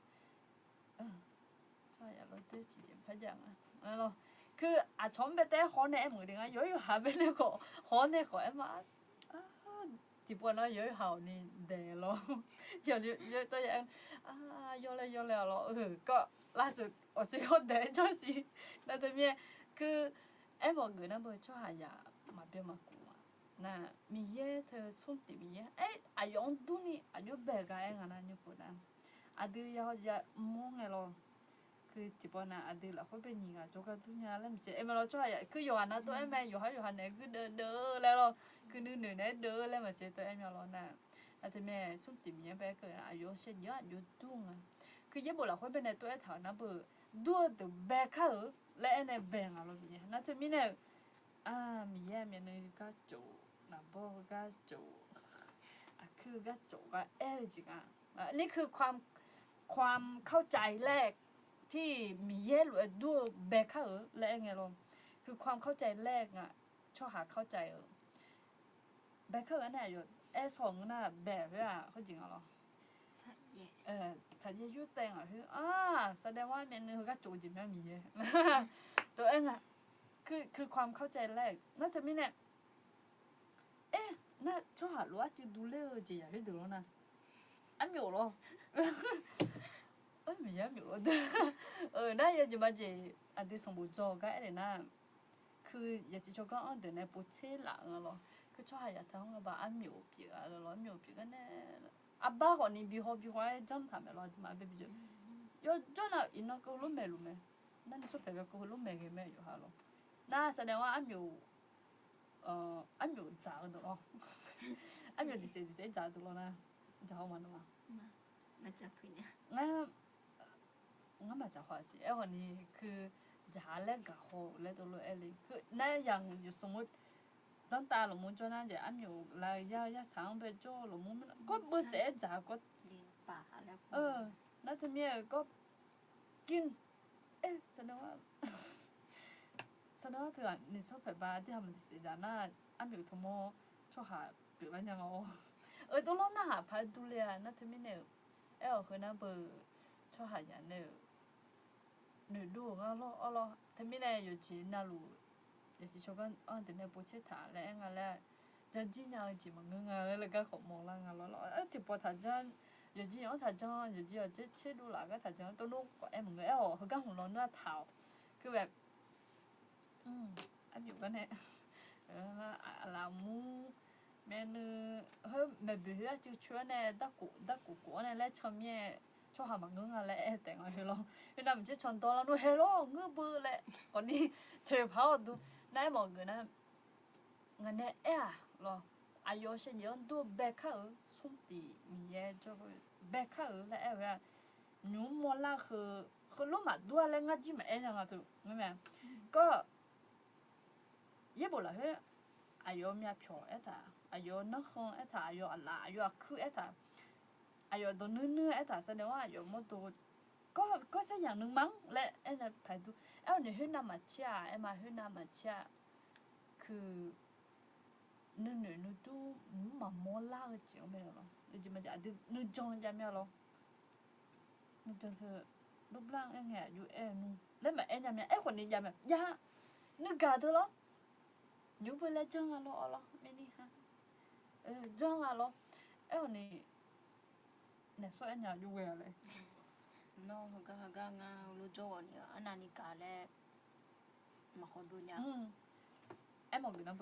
cho hay lo tôi chỉ phải dạng lo cứ 처음 때 혼에 뭐리가 여유 하면은 거 혼에 거 em thì bọn nó giới hậu ni để lo giờ tôi ăn vô là lo có lá sụt ở dưới hốt để cho gì là tại vì cứ em mọi người nó bơi cho hà giả mà bên mà cũ nè mi ye thơ xuống thì mi ye dùng đun đi dùng bể cái anh anh như vậy nè đưa ya ya mua nghe lo cứ thì bọn nó đưa là có bên nhìn chỗ cái nhà làm gì em lo cho hà cứ dùng anh tôi em dùng hay này cứ đỡ lại lo cứ nửa này đỡ lên mà sẽ tôi em lo nè thì mẹ xuống tìm nhà bé cái dùng sẽ nhớ dùng tung cứ giúp là khối bên này tôi thảo nó bự đua từ bé khác lại này bèn à lo gì nó thì mình này mình này cái chỗ là bao cái chỗคือcái chỗ cái gì cảนี่คือความเข้าใจแรกที่มีเยหรือด้วยแบกเขาและไงลงคือความเข้าใจแรกชอบหาเข้าใจแบกเขาอันไหนอยู่สองน่ะแบบว่าเขาจริงเหรอสัญญายุติงคือแสดงว่าเมนูก็จูจิไม่มีตัวเองคือความเข้าใจแรกน่าจะไม่เนี่ยน่าชอบหารู้ว่าจะดูเรื่องจีอย่างที่ดูแล้วนะอันอยู่หรอmình nhớ nhiều rồi nãy giờ chúng ta chỉ ăn đi xong buổi trưa cái này nè cứ giờ chỉ cho con ăn từ này buổi trưa lặng rồi cứ cho hai giờ thằng nó bảo ăn nhiều bữa rồi nhiều bữa cái này ba còn đi bị hoa trong thảm rồi mà bây giờ yo cho nó in nó có lúc mẹ nên số phải có lúc mẹ cái mẹอยู่hả lo naแสดงว่าăn nhiều giá được không ăn nhiều thì sẽ giá được rồi nè giá không mà đúng khôngมาจากพี่เนี่ย nga 맞아 화지 애원이 그 잘래가 호래도로 엘리 그내 양 유성을 던따로 문전한 이제 암요 라야야 상배 쪼로 몸은 거 뭐세 자고 เลี้ยงป่าแล้ว 나 때문에 거긴 선호가 그 니 소패 바디 하면 되잖아 암요 도모 초하 비반양어 또로나 발둘이야 나 때문에 애 그나 뭐 초하냐 nửa đùa lo thế mình này rồi chỉ nào lù giờ chỉ cho con từ này bố chết thả lại anh là chân chỉ nhau chỉ mà ngưng là cái khổ mồ là lo thì bỏ thả chân giờ chỉ nó thả chân giờ chỉ ở chết đu là cái thả chân tôi lúc của em người họ các hùng nó thảo cứแบบ em dụ cái này là mu mẹ nữ hơi mẹ bị á chứ chúa này đắc cụ này lấy chồng nhẹ cho họ mà ngưng lại em tỉnh rồi lo vì nằm chết chọn to là nó hello ngư bự lại còn đi chơi pháo tu nãy mọi người nè người này à lo ai yo sẽ nhớ tu bé khá ở xung tì mẹ cho bé khá ở lại em à nhú mua laคือรู้มาด้วยแล้วงั้นจีแม่เองยังไงตัวไม่แม่ก็ยี่บุละเฮ้อายุมีผิวเอต้าอายุนักขงเอต้าอายุอะไรอายุคือเอต้าอายุตัวนื้อเอต้าแสดงว่าอายุมันตัวก็สักอย่างหนึ่งมั้งและเอ็นจะไปดูเนี่ยเฮ้น้ำมันเชี่ยมาเฮ้น้ำมันเชี่ยคือนื้ตัวมันมอล่าก็จริงไม่หรอนี่จะมาจะดูนื้จงจะไม่หรอนื้จงเธอรูปร่างไงอยู่นู่นแล้วแม่ยังไงคนนี้ยังไงยานึกกาเธอหรออยู่ไปแล้วจังอะหรอไม่นี่ฮะจังอะหรอคนนี้เนี่ยส่วนใหญ่อยู่เวรเลย no haga nga lu jo ni anani ka le ma ho du nya အဲ့မော်ကနဘ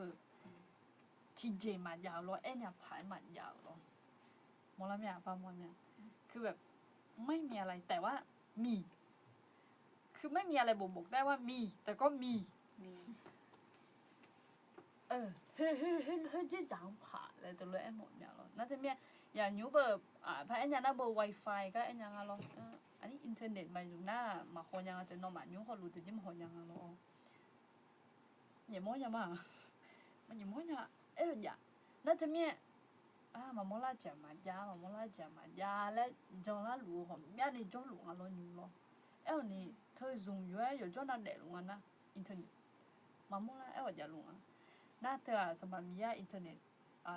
ချီဂျေမှာရအောင်လို့အဲ့ညာဖိုင်မှာရအောင်လို့မော်လာမြပါမော်မြคือแบบไม่มีอะไรแต่ว่ามีคือไม่มีอะไรบ่งบอกได้ว่ามีแต่ก็มี mi เฮ้ยจะจังผ่าเลยตัวเลยไอ้หมดเนี่ยหรอน่าจะมีอย่างยูเบอร์พายอันยังน่าเบอร์ Wi-Fi ก็อันยังอะไรอันนี้อินเทอร์เน็ตมาอยู่หน้ามาคนยังแต่นอมันยูเขารู้แต่ยิ่งคนยังอะไรอย่ามองอย่ามามันอย่ามองอย่าอย่าน่าจะมีมาโมล่าจะมาจ้ามาโมล่าจะมาจ้าและจงละหลูของแม่นี่จงหลูอะไรอยู่หรอนี่เธอdùngอยู่จงนั่นเด็ดลงนะอินเทอร์เน็ตมาโมล่าอย่าลงน่าเธอสมัยมีอินเทอร์เน็ต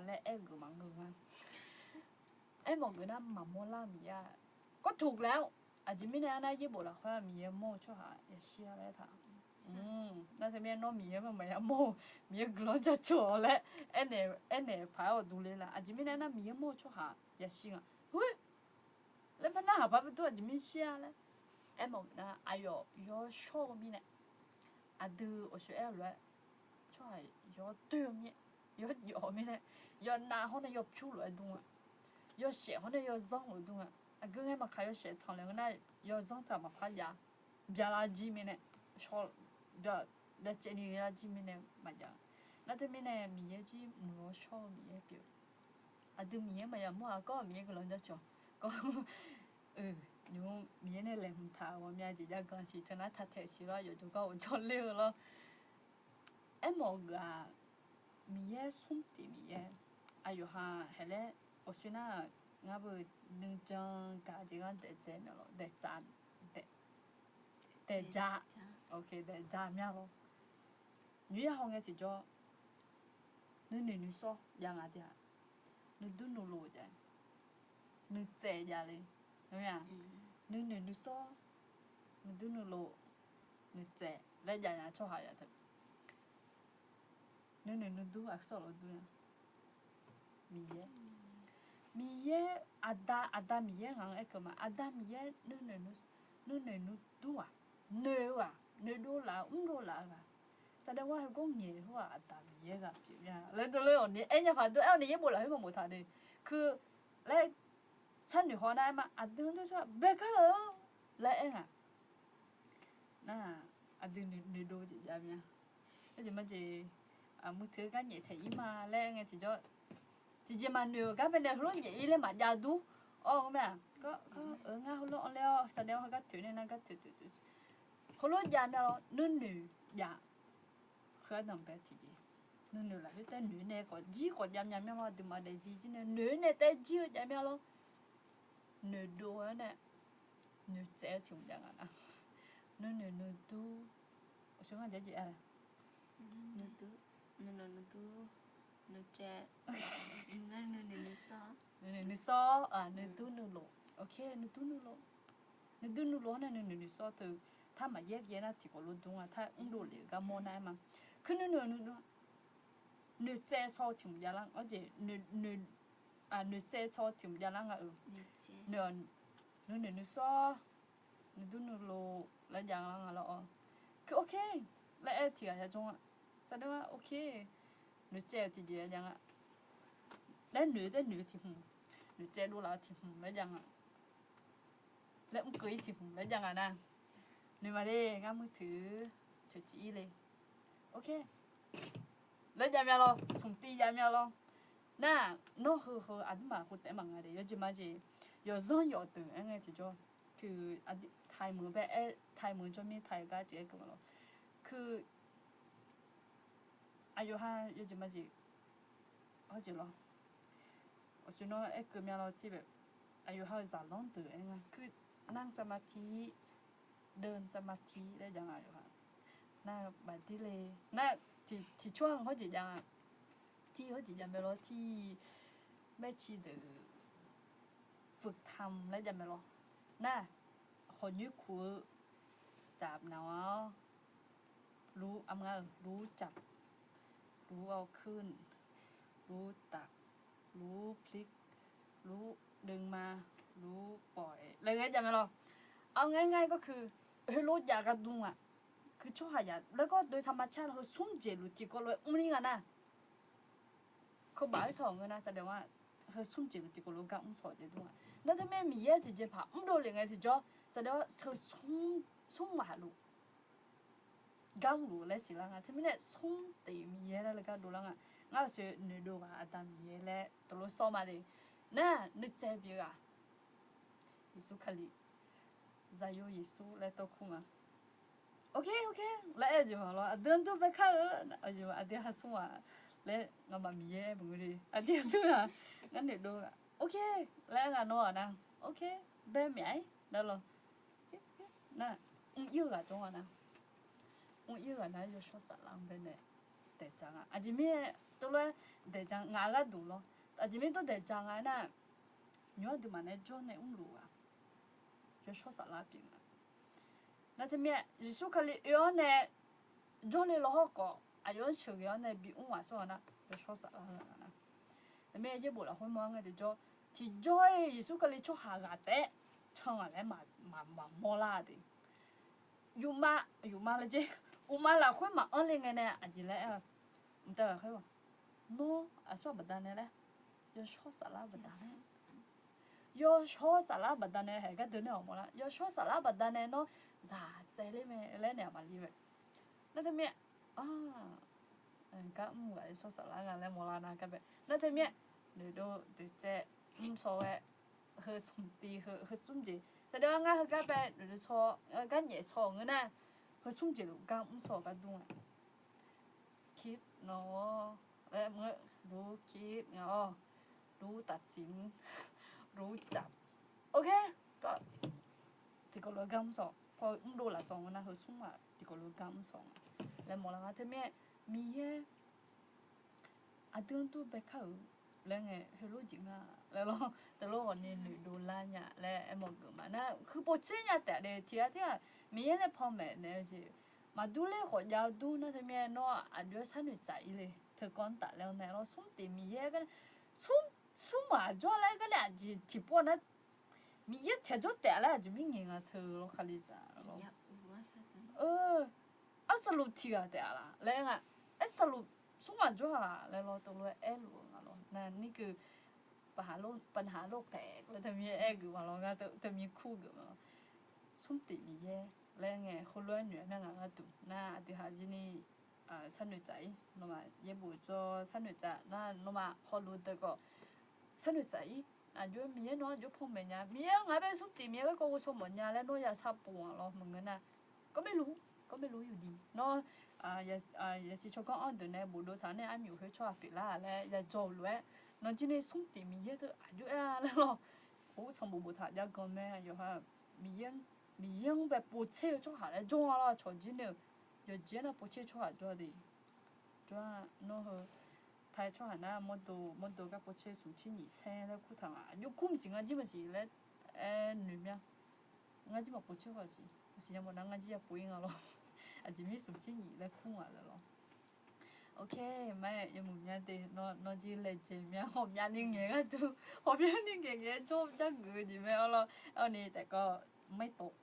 และกูมังเงินบอกเลยนะมาโมล่ามีก็ถูกแล้วอาจจะไม่แน่นะยี่บอกละว่ามีโม่ช่วยหาอย่าเชื่อเลยท่าน่าจะมีน้องมีมันไม่โม่มีกลัวจะจ่อแล้วเนี่ยพายอดูเลยละอาจจะไม่แน่นะมีโม่ช่วยหาอย่าเชื่อเฮ้ยแล้วมันน่าหาปั๊บตัวอาจจะไม่เชื่อแล้วบอกนะอายุยอชอบมีเนี่ยดู我说เลยช่วยยอตัวมียอมีเนี่ยยอหน้าเขาเนี่ยยอผิวเลยตรงยอเสียเขาเนี่ยยอซ่องเลยตรงก็ไงมาขายยอเสียทางเลยก็น่ายอซ่องแต่มาพายาเบียร์จีมีเนี่ยชอบเดี๋ยวเจนี่ละจีมีเนี่ยมาอย่างนั่นจะมีเนี่ยมีเยอะจีหนูชอบมีเยอะเปล่าดูมีเยอะมาอย่างมั่วก็มีเยอะก็หลังจะจบก็หนูมีเยอะเนี่ยแหลมถาวรมีอะไรจะกันสิเท่านั้นถ้าเทสิว่าอยู่ตัวก็จนเลี้ยวแล้วบอกมีเยอะสุ่มตีมีเยอะอายุห่างเห็นแล้ว我说那我不能讲家这个得怎么了，得家，OK 得家咩咯？女一行嘅就做，你说样啊啲啊，你都努力嘅，你借家哩，係咪啊？你說，你都努力，你借，你日日出下日頭，你都啊收落都呀，咪嘢。มีเยอาดามีเยงังเอกมาอาดามีเยนูดูอ่ะเนื้อดูละดูละค่ะแสดงว่าเขาก็เงี้ยว่าอาดามีเยกับผิวเนี่ยแล้วตัวเลยอันนี้เนี่ยผ่านตัวนี่ยังหมดเลยไม่หมดทันเลยคือแล้วฉันอยู่หอได้มาอาดาตัวชอบเบเกอร์แล้วอ่ะน่าอาดานูดูจีจ้าเนี่ยแล้วจะมาจีมือถือกันเงี้ยถ่ายมาแล้วไงจีจ้าจีมาเนื้อก็เป็นเรื่องใหญ่เลยมาจะดูแม่ก็ง่ายเขาล้อแล้วแสดงว่าก็ถือเนี่ยนะก็ถือเขาล้อยาเนี่ยนู่นยาเขาทำแบบจีนู่นละแต่นู่นเนี่ยก็จีก็ยำมาดูมาได้จีเนี่ยนู่นเนี่ยแต่จียำแล้วนู่นดูเนี่ยนู่นเจ้าถึงยังอ่ะนู่นดู我想看这几啊nu tu nu che nga nu so 你说你都努力 OK 你都努力呢你说的他嘛也那提过路东啊他努力个么来嘛可你这操挺家人而且你这操挺家人啊你说你都努力来讲人啊了คือ OK แล้วไอ้ที่อะไรจง แสดงว่าโอเคหนูเจ็บทีเดียวยังอ่ะแล้วหนูที่หูหนูเจ็บรู้แล้วที่หูแล้วยังอ่ะแล้วอุ้งเกยที่หูแล้วยังอ่ะนะหนูมาดิงั้นมือถือถือจีเลยโอเคแล้วยังไงล่ะส่งตียังไงล่ะน่ะน้องคืออันมาคุณแต่บางอะไร有几嘛子有人有等อันไงที่จ้ะคืออันไทยมือแบบไทยมือจะมีไทยก็เจ๊กันแล้วคืออายุห้า有几嘛子好几了我觉得ไอ้เกิดมาเราที่แบบอายุห้าจะลองตื่นไงคือนั่งสมาธิเดินสมาธิได้ยังไงอยู่ค่ะน่าบัดที่เลยน่าที่ช่วงเขาจะยังที่เขาจะยังไม่รู้ที่แม่ชีเดฝึกทำแล้วจะไม่รู้น่าคนยุครูจับเนาะรู้อำงารู้จับรู้เอาขึ้นรู้ตักรู้พลิกรู้ดึงมารู้ปล่อยอะไรเงี้ยจะไม่รู้เอาง่ายๆก็คือรู้อยากกระดุมอ่ะคือช่วยหายแล้วก็โดยธรรมชาติเขาสุ่มเจรุจิก็เลยนี่กันนะเขาบ่ายสองนะแสดงว่าเขาสุ่มเจรุจิก็เลยกับสอนเจดุอ่ะแล้วถ้าแม่มีเยอะที่จะผ่าโดนเลยไงที่จ้าแสดงว่าเขาสุ่มมาลูกังรู้เลยสิล่ะงั้นถ้าไม่ได้สุ่มตีมีเยอะแล้วก็ดูแล้วงั้นงั้นเราเนื้อดูว่าอาตามมีเยอะแล้วตัวเราซ้อมมาเลยน่ะนึกใจเบียร์ยิสุขลีใจโยยิสุแล้วตัวคุ้มอ่ะโอเคแล้วไอ้จิ๋วเราเดินตัวไปข้างไอ้จิ๋วอันเดียวหัสุอ่ะแล้วงั้นมามีเยอะมึงดิอันเดียวสุอ่ะงั้นเดี๋ยวดูอ่ะโอเคแล้วงั้นโน่นะโอเคแบบไหนนั่นหรอน่ะยืดอ่ะจังหวะนะยืดอ่ะนะจะชอบสัตว์ลำเป็นเนี่ยแต่จังอ่ะอาจจะไม่ตัวเลยแต่จังงานก็ดู咯อาจจะไม่ตัวแต่จังอ่ะนะ你要对嘛呢？做那种路啊，就说啥拉饼啊？那这面日数可里要呢，做那老好搞，啊要求要呢比我晚上呢，就说啥拉呢？那面也不了会忙个的做，提做日数可里做下个的，唱啊来嘛莫拉的，有嘛了这，有嘛了会嘛安零个呢？啊就来啊，唔得会吧？no，啊说不得呢嘞，要说啥拉不得呢？要说啥啦？不单呢，还个都那么啦。要说啥啦？不单呢，喏，咋在里面来那么里面？那他面啊，个我说啥啦？俺来么啦那个呗？那他面你都这所谓和兄弟和兄弟，แต่เดี๋ยวงั้นก็ไปหรือชอกันใหญ่ชอเงี้ยนะ和兄弟ลูกกันสอบกันด้วยคิดเนาะแล้วเมื่อรู้คิดเนาะรู้ตัดสินรู้จับโอเคก็ที่ก็รู้กำสองพอดูละสองนะเขาสุ่มอ่ะที่ก็รู้กำสองแล้วมองแล้วว่าที่แม่มีแค่อาเดือนตัวไปเข้าแล้วไงให้รู้จริงอ่ะแล้วเราแต่เราคนนี้หนูดูแลเนี่ยแล้วไอ้หมอกูมานะคือปวดเสียเนี่ยแต่เดี๋ยวที่มีแค่พ่อแม่เนี่ยจีมาดูแลคนยาวดูนะที่แม่เนาะอันเดียวฉันหนูใจเลยเธอก่อนตัดแล้วเนี่ยเราสุ่มตีมีแค่กันสุ่มมาจ้าแล้วก็เนี่ยจีที่ปวดนะมีเยอะเท่าจ้าแต่ละจะไม่เงี้ยเธอเราคลิซ่าเราสรุปที่อะไรล่ะแล้วไงสรุปสุ่มมาจ้าล่ะแล้วเราตัวเรารู้งั้นเรานั่นนี่คือปัญหาโลกแตกแล้วถ้ามีกูมาเราก็ถ้ามีคู่กูมาสุ่มตีมีเยอะแล้วไงคนรวยเหนือนั่งก็ดูน่าที่หาจีนี่ฉันหนูใจน้องมาเย็บบุจ้าฉันหนูใจน่าน้องมาพอรู้แต่ก็ฉันหนูใจอยู่มีเนาะอยู่พ่อแม่เนี่ยมีไงไปสุ่มตีมีก็กูสมบัติเนี่ยแล้วน้องอยากทราบปวงเราเหมือนกันนะก็ไม่รู้อยู่ดีเนาะอย่าสิชอบก็อ่อนตัวเนี่ยบุรุษท่านเนี่ยอันอยู่ให้ชอบปีละแล้วอย่าโจรเลยน้องจีนี่สุ่มตีมีเยอะตัวอายุแล้วเนาะโอ้สมบูรณ์ท่านจะก็แม่อยู่ฮะมีแบบปวดเชี่ยวช่วยหาแล้วจ้าละชนจีเนี่ย有钱了不去出海做的，做那个台出海那么多个不去从去你生那苦疼啊，有苦不行啊，基本是嘞女面，我基本不去话是，是要么那我只要不应了咯，啊这边从去你嘞苦啊了咯。OK， ไม่ยังมึงเนี่ยเดนอจีเลยเจมี่หอมยานิ่งเงี้ยดูหอมยานิ่งเงี้ยชอบจังเกอดีไหมเอานี่แต่ก็ไม่ตก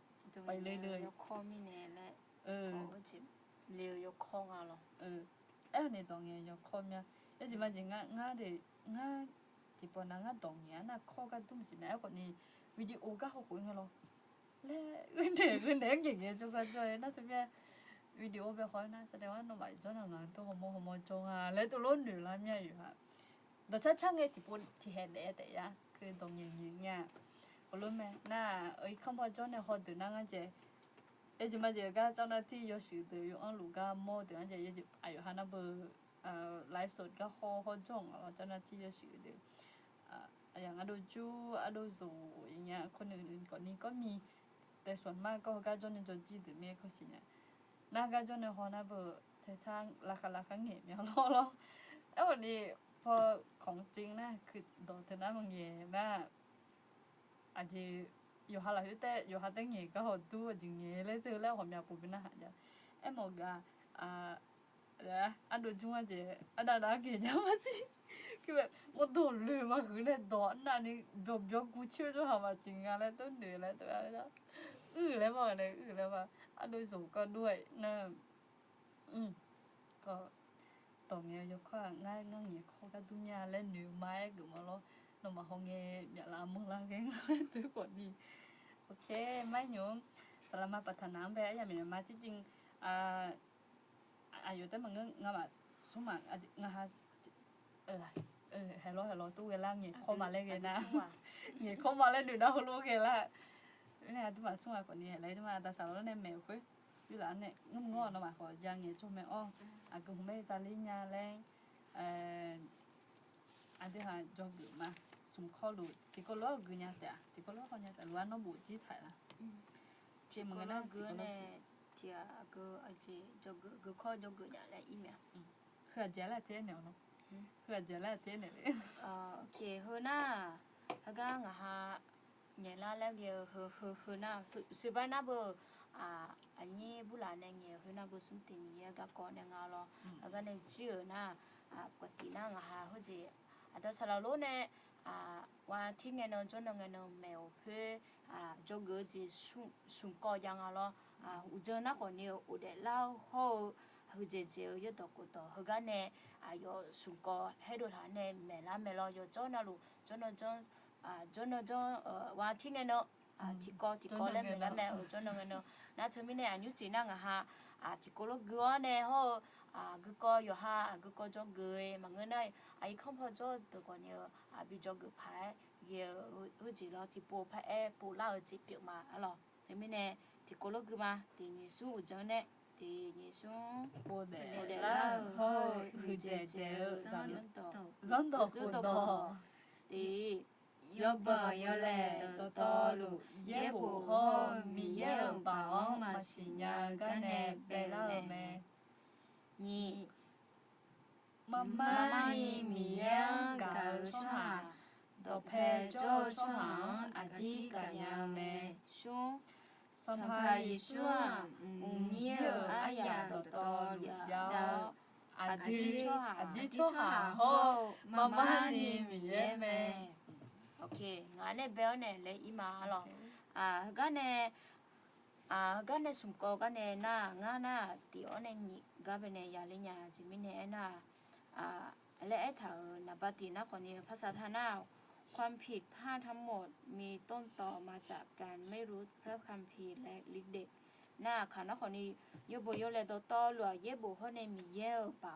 ไปเรื่อยๆ ยกข้อมีแน่และโอ้จิเลียวยกข้องอ่ะหรอ အဲ့နေတော့ငယ်ရောခေါ်မြအဲ့ဒီမှာငါဒီပေါ်နာငါတော့ငယ်နာခေါ်ကတုံးစီမဲအခုနေဗီဒီယိုကဟောကိုငါလောလဲငယ်ကျကကြောနာတပြဗီဒီယိုပဲခေါ်နာစတဲ့ဝါနော်မကျွန်တော်ငါတော့ဟောကြောဟာလဲတူလို့နေလာမြတ်ယူဟာတော့ချက်ချငယ်ဒီပေါ်ဒီဟဲ့တဲ့ရคือตรงเงี้ยรู้ไหมน่าคำพอจ้อนเนี่ยฮอดนะงั้นเจจะมาเจอก็เจ้าหน้าที่ยศตัวอยู่อันลูกก็โมเดี๋ยวงั้นเจอายุฮันน่ะเบอร์ไลฟ์สดก็ฮอจ้องแล้วเจ้าหน้าที่ยศตัวอย่างอโดจูอโดโซอย่างเงี้ยคนอื่นๆก่อนนี้ก็มีแต่ส่วนมากก็ก็จ้อนเนี่ยจะจีตัวเมียเขาสิเนี่ยน่าก็จ้อนเนี่ยฮอน่ะเบอร์แต่ทางราคาเงี้ยเมียรอไอ้วันนี้พอของจริงนะคือโดนเธอหน้าบางเย่นะอาจจะอยู่หาอะไรแต่อยู่หาแต่เงี้ยก็หดตัวจริงเงี้ยเลยเธอแล้วผมอยากพูดเป็นอาหารจ้ะไอ้หมอกอะอันดูจุ่มอาจจะอันนั้นเกี่ยจะมาสิคือแบบมันโดนเลยมาคือเนี่ยโดนนั่นนี่แบบกูเชื่อจะหามาจริงอะไรต้นเดือนแล้วตัวอะไรนะแล้วมาเนี่ยแล้วมาอันดูสูงก็ด้วยนะก็ตรงเงี้ยยกข้างง่ายง่ายเงี้ยข้อกันตุ้มยาเล่นหนูไม้กูมาล้อหนูมาห้องเงี้ยอย่าละมึงละเงี้ยตัวกดดีโอเคไม่หนูสลามาปัฒนาแบบอย่างนี้มาจริงอายุแต่มันก็งามาสมัครงาฮะฮัลโหลตู้เวลาเงี้ยเข้ามาเล่นกันนะเงี้ยเข้ามาเล่นดูดาวรู้กันละเนี่ยตัวมาสมัครคนนี้อะไรตัวมาแต่สาวแล้วเนี่ยแมวคุยอยู่ร้านเนี่ยงงๆเนาะมาขอยังเงี้ยจุ่มแมวกูไม่ซาลิญาแรงอันที่หาจงกูมาสุ่มข้อรู้ที่ก็ล้อกูเนี่ยที่ก็ล้อคนเนี่ยแต่ล้วนน้องบูจีไทยละเชื่อมึงนะกูเนี่ยที่กูไอ้เจ้จงกูข้อจงกูเนี่ยแหละอีเมียเพื่อเจริญเท่าเนี่ยเนาะเพื่อเจริญเท่าเนี่ยเลยโอเคเฮน่าฮักงาฮะเนี่ยละแล้วเกี่ยวเฮน่าสุบานาเบออันนี้บุหลานเนี่ยเฮน่าบุสุนติมีก็ก่อนเนี่ยงาลอแล้วก็ในชื่อนะปกตินะงาฮะเขาจะแต่สระโลเนี่ยว่าที่เงินจนเงินแมวเพื่อจงก็จะสุ่มก่อยังลออุจนาคนเนี่ยอุเดล่าเขาเขาจะเจอเยอะต่อกูต่อเขาก็เนี่ยยสุ่มก่อให้ดูท่านเนี่ยแม่ละยจนลูจนว่าที่เงินที่ก่อแล้วแม่ละแม่จนเงินน่าเธอไม่เนี่ยอายุจีนังฮะที่กูรู้กัวเนี่ยเขากูก็อยู่ฮะกูก็จงเกยมันเงินได้ไอ้ข้อพอจอตัวก่อนเนี่ยบิจงกูพายเยอะจีเราที่ปูพายปูเล่าจีเปียกมาอะไรเธอไม่เนี่ยที่กูรู้กัวมาที่ยิสูจังเนี่ยที่ยิสูปูเดล่าเขาคือเจซันโตคุณโตที่ยบยแลโตลูเยบุโฮมีเยบองมาสิญากันเนเปลาเมนี่妈妈伊米样搞错哈，都陪着错行阿弟个样咩？说，上派一说，米有阿呀都多路要，阿弟错下好，妈妈伊米样咩？OK，我呢表呢来伊嘛咯，ก็เนี่ยสุ่มก่อก็เนี่ยน่างาน่าที่อันนี้ก็เป็นเนี่ยยาลิญาจิมิเนี่ยน่ะและไอ้ถ้านับปฏินะคนนี้ภาษาไทยน่ะความผิดพลาดทั้งหมดมีต้นตอมาจากการไม่รู้พระคัมภีร์และลิขเด็กน่ะค่ะนะคนนี้ยบยเลยต่อหลัวเยบุเขาเนี่ยมีเยอะเปล่า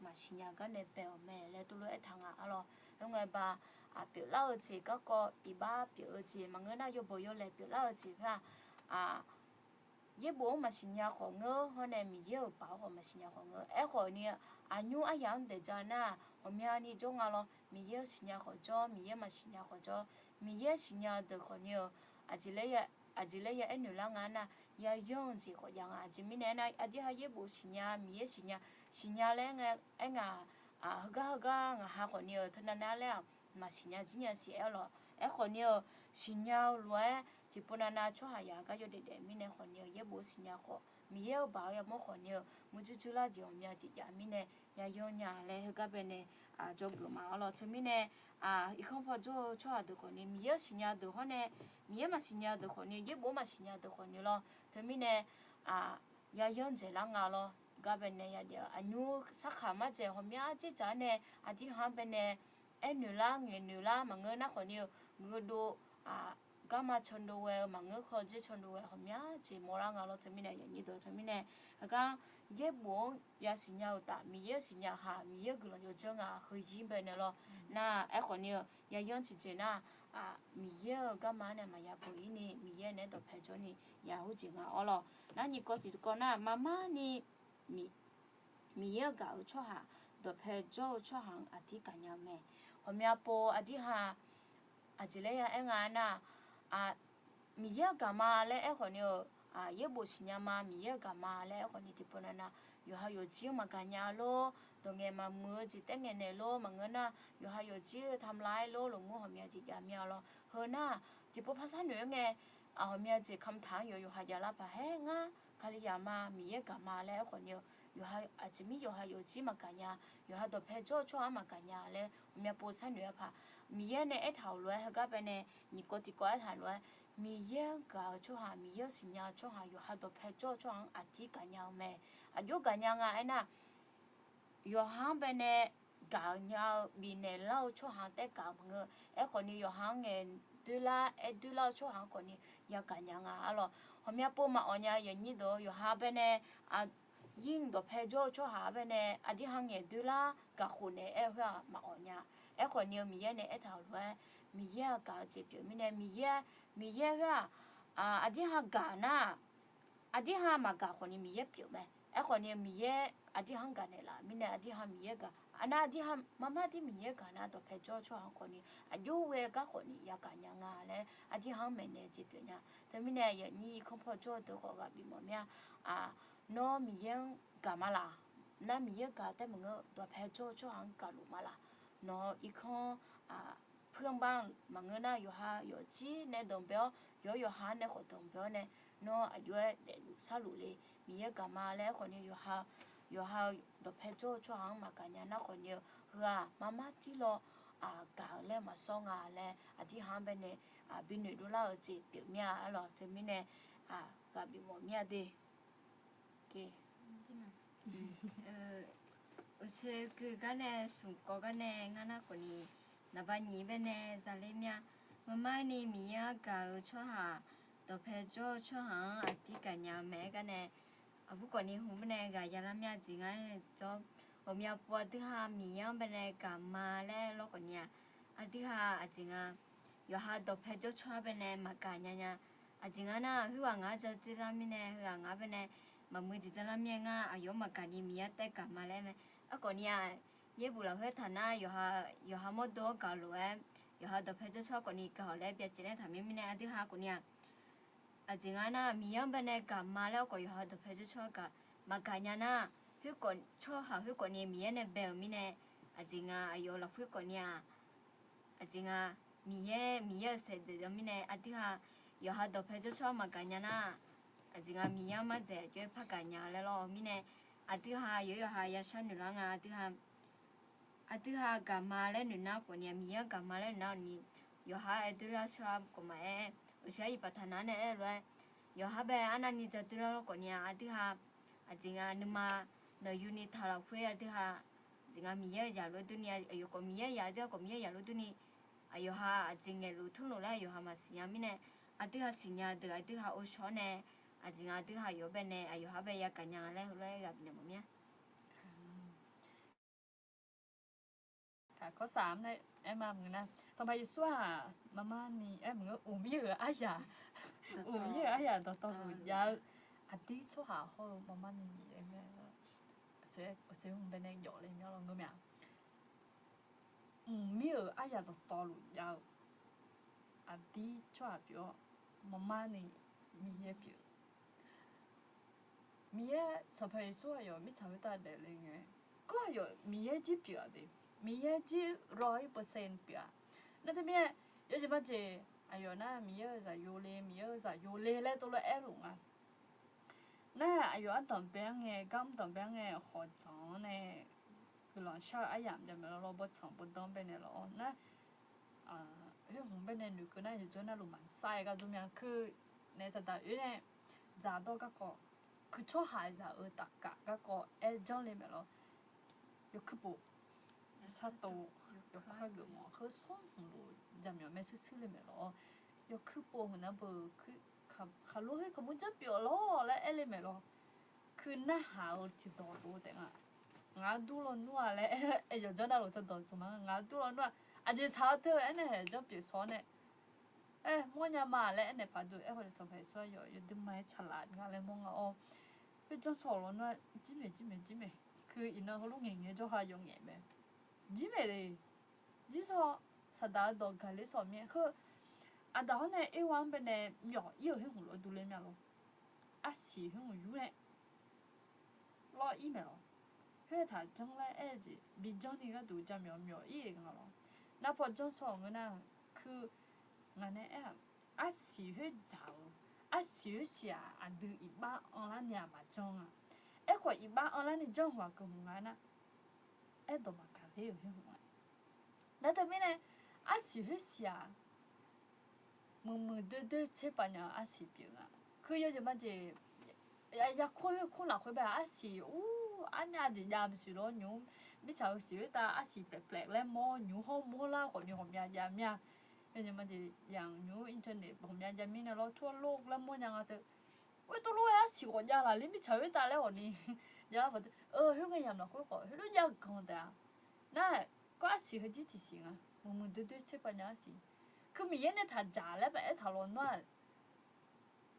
มาชิญญาก็เนี่ยเปล่าแม่และตัวไอ้ทางอ่ะหรอยังไงบ้าเปล่าเล่าจีก็อีบ้าเปล่าจีมันเงินน่ะยบยเลยเปล่าเล่าจีค่ะเย่บัวมาสิญญาของเงอเขาเนี่ยมีเยอะเปล่าของมาสิญญาของเงอไอ้คนเนี่ยอายุอายุเดจานะผมยานี่จงอ่ะ咯มีเยอะสิญญาของจ้อมีเยอะมาสิญญาของจ้อมีเยอะสิญญาเดคนเนี่ยอาจจะเลยไอ้หนูละงานน่ะยาย่งจีของยังอาจจะมีเนี่ยนะอาจจะให้เย่บัวสิญญามีเยอะสิญญาแล้วไงไอ้งาฮกงาหาคนเนี่ยท่านนั้นแล้วมาสิญญาจริงๆเสียแล้วไอ้คนเนี่ยสิญญารวยที่ปนนาช่วยยาก็อยู่เด็ดๆมีเนี่ยคนเนี่ยเยบุสิญญาขอมีเยอะบ่าวอย่าโมคนเนี่ยมุจุลาเดียวมีอาจิยามีเนี่ยยาโยนยาเลยก็เป็นเนี่ยจบมาแล้วที่มีเนี่ยอีกคนพอช่วยดูคนเนี่ยมีเยอะสิญญาดูคนเนี่ยมีเยอะมาสิญญาดูคนเนี่ยเยบุมาสิญญาดูคนเนี่ยแล้วที่มีเนี่ยยาโยนเจริญงาแล้ว ก็เป็นเนี่ยเดียวอันนู้สักขามาเจอหอมยาจีจ๋าเนี่ยอันที่ห้ามเป็นเนี่ยหนูล่าเงินหนูล่ามาเงินนะคนนี้เงินดูก็มาชนดูเวลมาเงินคนจีชนดูเวลหอมยาจีโมรังเราทำมิเนี่ยอย่างนี้ตัวทำมิเนี่ยแล้วก็เย็บบัวยาสิญญาตามีเยสิญญาหามีเยกุลอยู่จังเฮยยิ้มไปเนี่ย咯น่าคนนี้ยาย้อนจีเจน่ะมีเยก็มาเนี่ยมายาปุยนี่มีเยเนี่ยตัวเพจนี่ยาหูจริงอ๋อ咯那你过去讲那妈妈你มีเยอะกับช่วงตัวเพจช่วงอาทิตย์กันยังไม่ผมอยากพออาทิตย์อาจจะเลยงานน่ะมีเยอะกับมาเลยคนนี้เยอะบุษยามามีเยอะกับมาเลยคนนี้ที่พูดนั่นน่ะอยู่จีมากันยาโลตรงเงี้ยมามือจิตแต่เงี้ยเนี่ยโลมาเงินน่ะอยู่จีทำลายโลหลงมือผมอยากจิยามีอะไรเฮ้ยน่ะจิพูดภาษาเหนือไงผมอยากจิคำถามอยู่หายาลาปะเฮ้งะคาริยามามีเยอะกับมาแล้วคนนี้อาจจะมีอยู่จีมากันยาตัวเพจช่วงมากันยาเลยผมอยากพูดภาษาเหนือพะมีเยอะเนี่ยเท่าเลยเขาก็เป็นเนี่ยนี่ก็ติดก็เท่าเลยมีเยอะกับช่วงมีเยอะสิญญาช่วงตัวเพจช่วงอาทิตย์กันยาแม่อายุกันยาน่ะอยู่ห้างเป็นเนี่ยกันยาบีเนี่ยเล่าช่วงแต่กันเงอคนนี้อยู่ห้างเงินดูแลช่วงคนนี้อยากกันยาอะไรผมอยากพูดมาอันนี้อย่างนี้ดูอยู่ห้างเป็นเนี่ยยิ่งตัวเพจช่วงเป็นเนี่ยที่ห้างเงินดูแลกับคนเนี่ยเพื่อมาอันนี้คนนี้มีเนี่ยเท่าไหร่มีเยอะกับจีบอยู่มีเนี่ยมีเยอะว่าที่ห้างกันน่ะที่ห้างมากับคนนี้มีเยอะอยู่ไหมคนนี้มีเยอะที่ห้างกันเนี่ยละมีเนี่ยที่ห้างมีเยอะกับที่ห้างมาที่มีเยอะกันนะตัวเพจช่วงคนนี้อยู่เวกับคนนี้อยากกันยังไงเลยที่ห้างไม่เนี่ยจีบอยู่เนี่ยแต่มีเนี่ยอย่างนี้คอมพอร์ตตัวเขากับบีมเนี่ยน้องมีเยอะกันมาละน่ามีเยอะกันแต่มึงตัวเพจช่วงกันรู้มาละน้องอีกคนเพื่อนบ้านมึงน่ะอยู่จีเนี่ยตรงเบลอยู่หาเนี่ยคนตรงเบลเนี่ยน้องอยู่สรุปเลยมีเยอะกันมาแล้วคนนี้อยู่ตัวเพจช่วงมากันเนี่ยนะคนนี้มาที่เรากาเลยมาส่งเลยที่ห้างเป็นเนี่ยบินหนูดูแลจีบเมียอะไรจะมีเนี่ยกับบิมเมียดีโอเคอุศคือกันเนี่ยสุกกันเนี่ยงั้นนะคนนี้นับวันนี้เป็นเนี่ยจะเลี้ยงมานี่มีกับช่วงตัวเพจช่วงอาทิตย์กันยาแม่กันเนี่ยผู้คนนี้หุ่นเป็นเนี่ยกับยาลามีจริงอ่ะจบผมอยากปวดที่มีเป็นเนี่ยกับมาแล้วโลกนี้ที่จริงอยู่ตัวเพจช่วงเป็นเนี่ยมากันเนี่ยจริงนะหัวงาจะจุดมีเนี่ยหัวงาเป็นเนี่ยมามือจิตละมีอายุมากันนี่มีแต่กับมาแล้วไหมคนนี้เย่บุเราเพื่อฐานะอยู่หมดตัวก่อนเลยอยู่ตัวเพจช่วงคนนี้ก่อนแล้วเบียดจีเนี่ยทำไม่มีเนี่ยที่คนนี้จริงนะมีเป็นเนี่ยกับมาแล้วก็อยู่ตัวเพจช่วงกับมากันเนี่ยหัวคนช่วงหัวคนนี้มีเนี่ยเบลมีเนี่ยจริงอยู่เราหัวคนนี้จริงมีเสร็จจะมีเนี่ยที่อยู่ตัวเพจช่วงมากันเนี่ยจริงมีมาเจอช่วยพักกันเนี่ยแล้วมีเนี่ยที่อยู่ยาชันหนูละที่กับมาแล้วหนูน่าคนนี้มีกับมาแล้วหนูนี่อยู่ที่เราชอบก็มาอุตส่าห์พัฒนาเนี่ยเลยอยู่แบบอันนั้นนี่จะที่เราคนนี้ที่จริงนึกมาเดี๋ยวยูนิทาราคุยที่จริงมีอยากรู้ตัวนี้อยู่ก็มีอยากเดียวก็มีอยากรู้ตัวนี้อยู่จริงรู้ทุกโน่เลยอยู่มาสิ่งมีเนี่ยที่สิ่งเดียวที่อุตส่าห์เนี่ยจริงที่อยู่แบบเนี่ยอยู่แบบอยากกันยังเลยเลยกับเนี่ยมั้งเนี่ยข้อ3เนี่ยมาเหมือนนะสมัยส่วนมาม่านี่เหมือนอุ้มเยอะอ้ยาอุ้มเยอะอ้ยาต่อหุ่นยาวที่ช่วงเขามาม่านี่แม่所以我们那有了没有了我们没有อ้ยาต่อหุ่นยาวที่ช่วง比如มาม่านี่มีเยอะ比如มีเยอะสมัยส่วน有ไม่ทำได้เลยไงก็有มีเยอะที่比较的มีเยอะที่100%เปียนั่นจะมี有什么子那มีเยอะจะอยู่เลยมีเยอะจะอยู่เลยแล้วตัวละหลง那ตอนเป็นไงก็ตอนเป็นไงขอจังเนี่ยคือหลังชาอย่างจะไม่เราบ่จังบ่ต้องเป็นเนี่ยหรอ那ผมเป็นเนี่ยหนูก็น่าจะจนน่ารู้มันใส่ก็ตัวอย่างคือในสถานเนี่ยจ่าตัวก็ คือช่อหายจะตักกะก็จังเลยไหมล่ะยกขึ้นปุ๊บซาโตยกข้าวเกือบหมอคือส่งหูจำยังไม่ซื่อเลยไหมล่ะยกขึ้นปุ๊บหัวหน้าเบอร์คือขารู้ให้ขมุนจะเปียวล้อและเลยไหมล่ะคือหน้าหาวที่ดอดูแต่งงาดูแล้วนัวและเดี๋ยวจะน่ารู้จะดอสมังงาดูแล้วนัวอาจจะสาวเธอเนี่ยจะเปียวซ้อนเนี่ยมัวยามาและเนี่ยพาดูคนจะสมัยสวยอยู่ดึงไม้ฉลาดงานเลยมองอ๋อเป็นจังสอนแล้วนัวจิ้มเมคืออินเนอร์เขาลูกเงี้ยจะหายงเงี้ยไหมจิ้มเมเลยยิ่งสอสตาร์ดอกกันเลยสอนเมียคืออันดาวเนี่ยวันเป็นเนี่ยหยอเยอะให้หัวดูเลยมั้ยล่ะสีให้หัวอยู่เนี่ยรออีเมลเฮ้ยถ้าจังเลยจีบิจังนี่ก็ดูจะมีอีกันล่ะ那พอจังสอนกันนะคืองานเนี่ยสีให้เจ้าสีเสียดูอีบ้าอันนั้นเนี่ยมาจังขออีบ้าอันนั้นนี่จังหัวกับมึงนะตัวมาการเลยให้หัวแล้วแต่ไม่เนี่ยสีให้เสียมึง对这把年สีเปียงคือ有什么这呀คนละคนแบบสีอันนี้จะยามสิโลยูไม่ใช่สีแต่สีแปลกๆแล้วมอยูห้องมัวล่าคนยูห้องยามเนี่ย有什么这อย่างยูอินเทอร์เน็ตห้องยามเนี่ยเราทั่วโลกแล้วมัวยังอ่ะแต่ว่าตัวโลกสีคนยาละลิไม่ใช่แต่แล้ววันนี้ยาแบบเฮ้ยก็ยามเราคุยก่อนเฮ้ยรู้ยากกันแต่นั่นก็สีเขาจีสิงมึง对这把年สีคือมีเนี่ยถ้าจ่าแล้วแบบถ้าร้อนว่า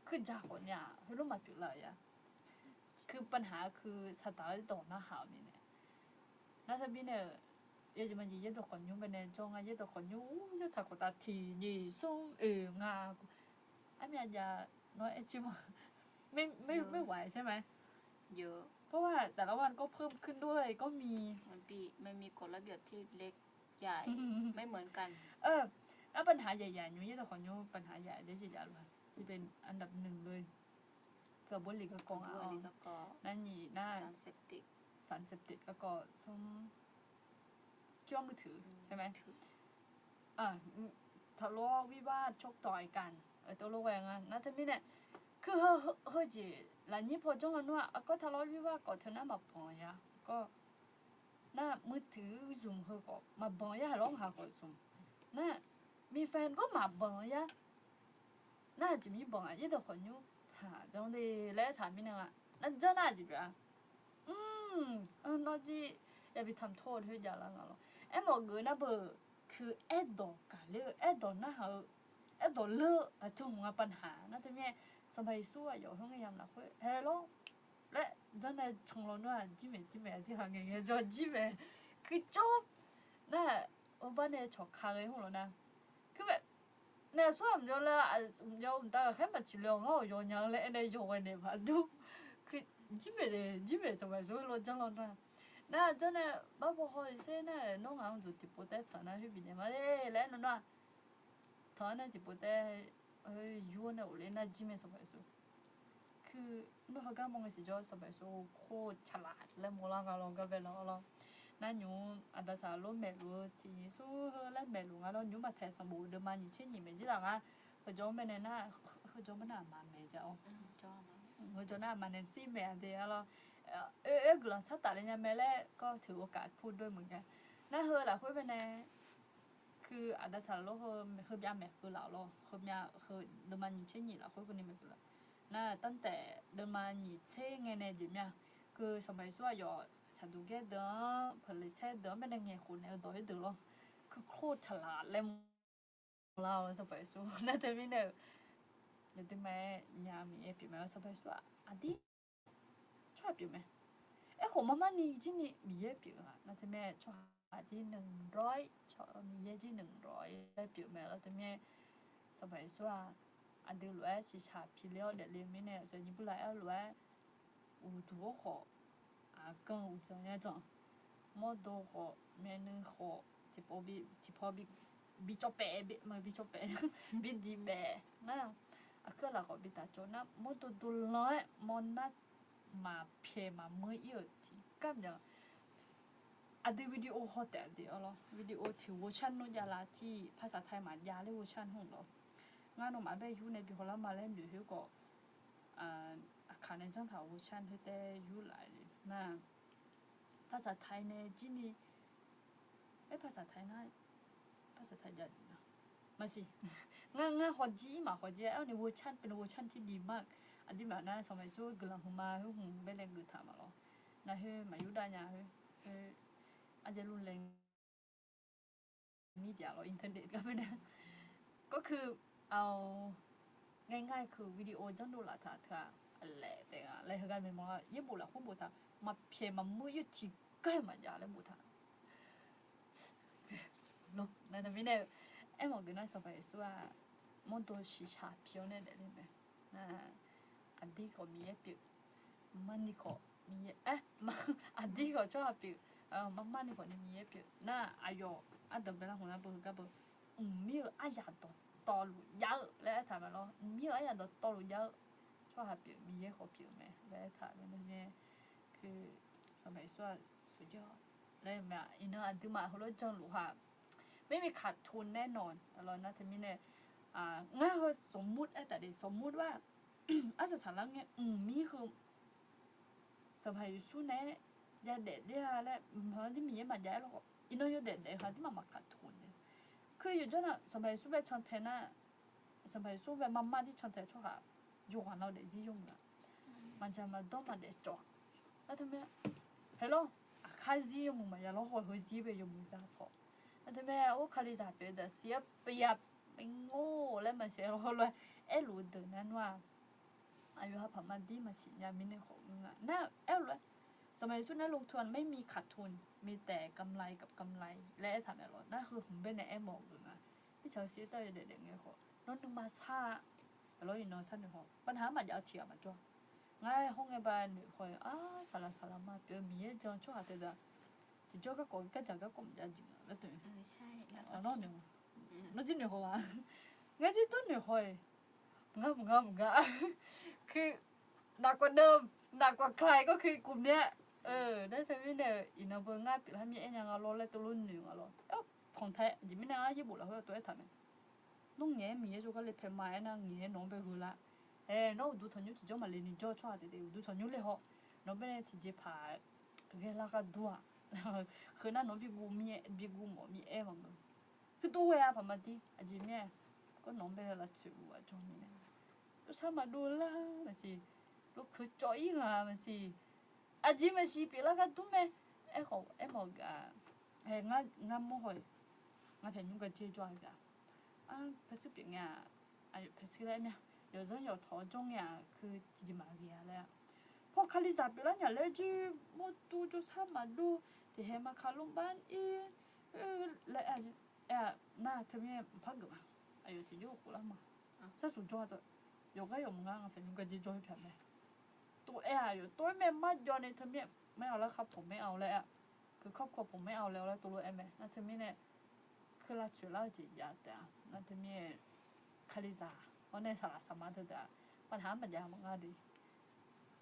คือจ่าคนเนี่ยเขารู้มาผิดเลยอ่ะคือปัญหาคือสตาร์ทตรงหน้าหาวมีเนี่ยน่าจะมีเนี่ยยังจะมันยี่ตัวคนยุ่งไปเนี่ยจงยี่ตัวคนยุ่งจะถักกตาทีนี่ส่งงาอันนี้จะน้อยจิมไม่ไหวใช่ไหมเยอะเพราะว่าแต่ละวันก็เพิ่มขึ้นด้วยก็มีมันมีกฎระเบียบที่เล็กใหญ่ไม่เหมือนกันแล้วปัญหาใหญ่ๆยี่ตัวคนยุ่งปัญหาใหญ่ได้สิยาเลยที่เป็นอันดับหนึ่งเลยก็บุหรี่ก็กองนั่นนี่น่าสารเสพติดก็ส้มคิดว่ามือถือใช่ไหมทะเลาะวิวาทชกต่อยกันตัวโลกแรงนะแต่ไม่เนี่ยคือเฮ้ยจีหลังนี้พอจงแล้วว่าก็ทะเลาะวิวาทก็เท่านั้นมาปองยาก็น่ามือถือซุ่มเฮก็มาปองยาร้องหาก็ซุ่มน่ามีแฟนก็มาปองยาน่าจะมีปองยี่ตัวคนอยู่จงดีแล้วถามมินึงนั่นเจ้าหน้าจีบน้องจีอย่าไปทำโทษให้ยาละงั้นหรอบอกเงินนะเบอร์คือดอกกันเลยดอกน่าเหรอดอกเลือถึงหัวปัญหาน่าจะมีสบายสู้อยู่ห้องยามละคุยเฮ้ยลูกและเจ้าหน้าชงร้อนว่าจิเมที่หางเงี้ยจอจิเมคือจบน่ะบ้านเนี่ยชอบคาเลยห้องเรานะคือแบบเนี่ยส่วนเราเลยเราแต่แค่มาชิลล์เราโยนยังเลยในโยนเนี่ยมาดูคือจิเมสบายสู้เราจังเรานะน่ะเจ้าเนี่ยบ้าพอเขาเส้นเนี่ยน้องเขาจุดที่ปวดแต่ฐานะที่เป็นยังไงแล้วนั่นว่าฐานะที่ปวดแต่ยูเนี่ยอุเลน่ะจิเมสบายสู้คือน้องเขาก็มองสิจอสบายสู้โคตรฉลาดและโมล่าก็ลองก็ไปแล้วนั่นยูอันดับสามล้มแม่รู้ที่สู้เฮและแม่รู้งั้นเรายูมาแทนสมบูรณ์เดิมมันยี่เช่นยี่ไม่จีหลังเขาจอมไปในหน้าเขาจอมมันหน้ามันแม่เจ้าเขาจอมหน้ามันเน้นซี่แม่เดียวเรากลัวสัตว์อะไรเนี่ยแม่แล้วก็ถือโอกาสพูดด้วยเหมือนกันน่าเฮอแหละคุยไปในคืออันดับสามเราเฮอยาแม่คือเราเฮอยาเฮเดิมมันยี่เช่นยี่เราคุยคนนี้ไม่คือละน่าตั้งแต่เดิมมันยี่เช่นไงเนี่ยจิเนี่ยคือสมัยส่วนอยู่ฉันดูแค่เดิมผลิตแค่เดิมไม่ได้ไงคุณเนี่ยโดยเดิมคือโคตรฉลาดเลยเราสบายสู้น่าจะไม่เนี่ยยังที่แม่ยามีปีแม่สบายสู้อันที่ชอบปีแม่ของมาม่านี่จริงนี่มีปีน่าจะแม่ชอบที่100ชอบมีที่100ได้ปีแม่แล้วแต่แม่สบายสู้อันเดียวเลยสิชาพิเลี้ยวเดี๋ยวเลี้ยงไม่เนี่ยส่วนยิ่งผู้ใหญ่เลยตัวขอ更有这样种，么多好，面能好，ที่พอ比较白ไม่比较白，比ดี白，那ก็เราก็比大จนะ么多多น้อยมันน่ะมาเพมาเมื่อเยอะที่กันอย่างดูวิดีโอเขาแต่เดียววิดีโอที่เวอร์ชันนู้นยาลาที่ภาษาไทยมันยาเลยเวอร์ชันของเรางานออกมาได้อยู่ในปีของเรามาเล่นอยู่ก็ อาคารในจังถาวชันเฮเตอยู่หลายเลยนะภาษาไทยในจีนี่ภาษาไทยน่าภาษาไทยจะดีนะมาสิง่ายฮอจีมาฮอจีนี่เวอร์ชันเป็นเวอร์ชันที่ดีมากอันที่แบบนั้นสมัยสู้กลังหัวมาหุ่นเบลเลงกุถามาหรอนะเฮ้มาอยู่ได้เนี่ยเฮ้อาจจะรุนแรงมีเดียหรออินเทอร์เน็ตก็ไม่ได้ก็คือเอาง่ายๆคือวิดีโอจังดูละท่าอะไรแต่อะไรเหตุการณ์เป็นมั้งยี่บุละคู่บุตรมาเพียมามือยุติใกล้มาจากเลยบุตรลูกนั่นแต่ไม่ได้มองกันน่าสบายสุดมองตัวชิชาเพียวเนี่ยได้ไหมนะอันที่เขามีเปียมันนี่เขามีมันอันที่เขาชอบเปียมันนี่เขาเนี่ยมีเปียน่าอายุอันเดิมเป็นหัวหน้าบุญกับบุมีอายาต่อหลุดเยอะแล้วถามมาแล้วมีอายาต่อหลุดเยอะชอบเปียมีเยอะเขาเปียไหมแล้วถามมันเนี่ยคือสมัยสุดยอดแล้วแม่อินเนอร์อันที่มาเขาเลิกจังหลุดค่ะไม่มีขาดทุนแน่นอนแล้วนะทีนี้เนี่ยง่ายคือสมมุติแต่เดี๋ยวสมมุติว่าอาสาสารังเนี่ยมีคือสมัยสู้เนี่ยยาเด็ดเนี่ยแหละเพราะที่มีมันย้ายหรอกอินเนอร์ยาเด็ดเดี๋ยวค่ะที่มาขาดทุนเนี่ยคืออยู่จนอ่ะสมัยสู้แบบชันเทน่ะสมัยสู้แบบมาที่ชันเทชอบค่ะอยู่กับเราเดี๋ยวที่ยุ่งอ่ะมันจะมาต้องมาเดี๋ยวจ่อแล้วทำไมเฮ้ยล่ะข้าซียุ่งมั้ยอย่าล่ะเขาซีไปยุ่งมั้ยซะสอบแล้วทำไมโอ้คาลิซาเปียดเสียเปียบไม่โง่แล้วมันเสียเราเลยรู้เดินนั้นว่าอายุพม่าดีมาสิยามินของมึงอ่ะน่าเลยสมัยสุดนั้นลงทุนไม่มีขาดทุนมีแต่กำไรกับกำไรและทำอะไรนั่นคือผมเป็นในบอกมึงอ่ะพี่เฉยเสียตัวเด็กๆไงเขาน้องนุ่มมาซาแล้วอีน้องสั้นหนึ่งเขาปัญหามันจะเอาเถียมาจ้ะง่ายห้องไอ้บ้านหนึ่งคนสารมาเปลี่ยนมีเยอะจังช่วยหาเด็ดจะจ้าก็ก่อนก็จะก็กลมจะจริงแล้วตัวใช่น้องหนึ่งน้องจิ้มหนึ่งเขาว่างั้นจิ้มต้นหนึ่งคนงาคือหนักกว่าเดิมหนักกว่าใครก็คือกลุ่มเนี้ยได้ทำให้เนี่ยอินเอาเบอร์ง่ายปิดให้มีเอ็นยังเอาล้อเลยตัวรุ่นหนึ่งเอาล้อของไทยจิไม่น่าญี่ปุ่นแล้วเขาตัวไอ้ทำเนี่ยน้องเงี้ยมีเยอะจุกเลยเพิ่มมาไอ้นั่งเงี้ยน้องไปหือละน้องดูทอนยูที่จะมาเรียนจ่อช่วยเด็กดูทอนยูเลยเหรอน้องไปเนี่ยที่จะพาตัวเฮล่าก็ดูอ่ะคือนั่นน้องบีกูหมอมีมั้งคือตัวเฮียพม่าดีจิเม่ก็น้องไปละช่วยว่าจอมีเนี่ยก็ชอบมาดูละมันสิลูกคือจ่อยงามันสิจิมันสิปีละก็ดูไหมเขาบอกงาโมหอยงาเพียงยุ่งกับเจ้าจ้อยกันเพื่อสิ่งเงี้ยเพื่อสิ่งอะไรเนี่ย有人有头中呀คือจิจิมาเกียแล้วพอคาลิซาปีละเนี่ยเลยจีมดูจะชอบมาดูที่เห็นมาคาลุงบ้านแล้วน่าทำไมพักกันอายุที่อยู่กูละมาซะสุดยอดเลย有个有唔啱啊，平時個字再平咩？ตัวอยู่ตัวแม่มาย้อนในทำไมไม่เอาแล้วครับผมไม่เอาแล้วคือครอบครัวผมไม่เอาแล้วตัวแม่นั่นทำไมเนี่ยคือเราช่วยเราจียาแต่นั่นทำไมคาลิซาเพราะในสารสามารถแต่ปัญหามันยาวมากดี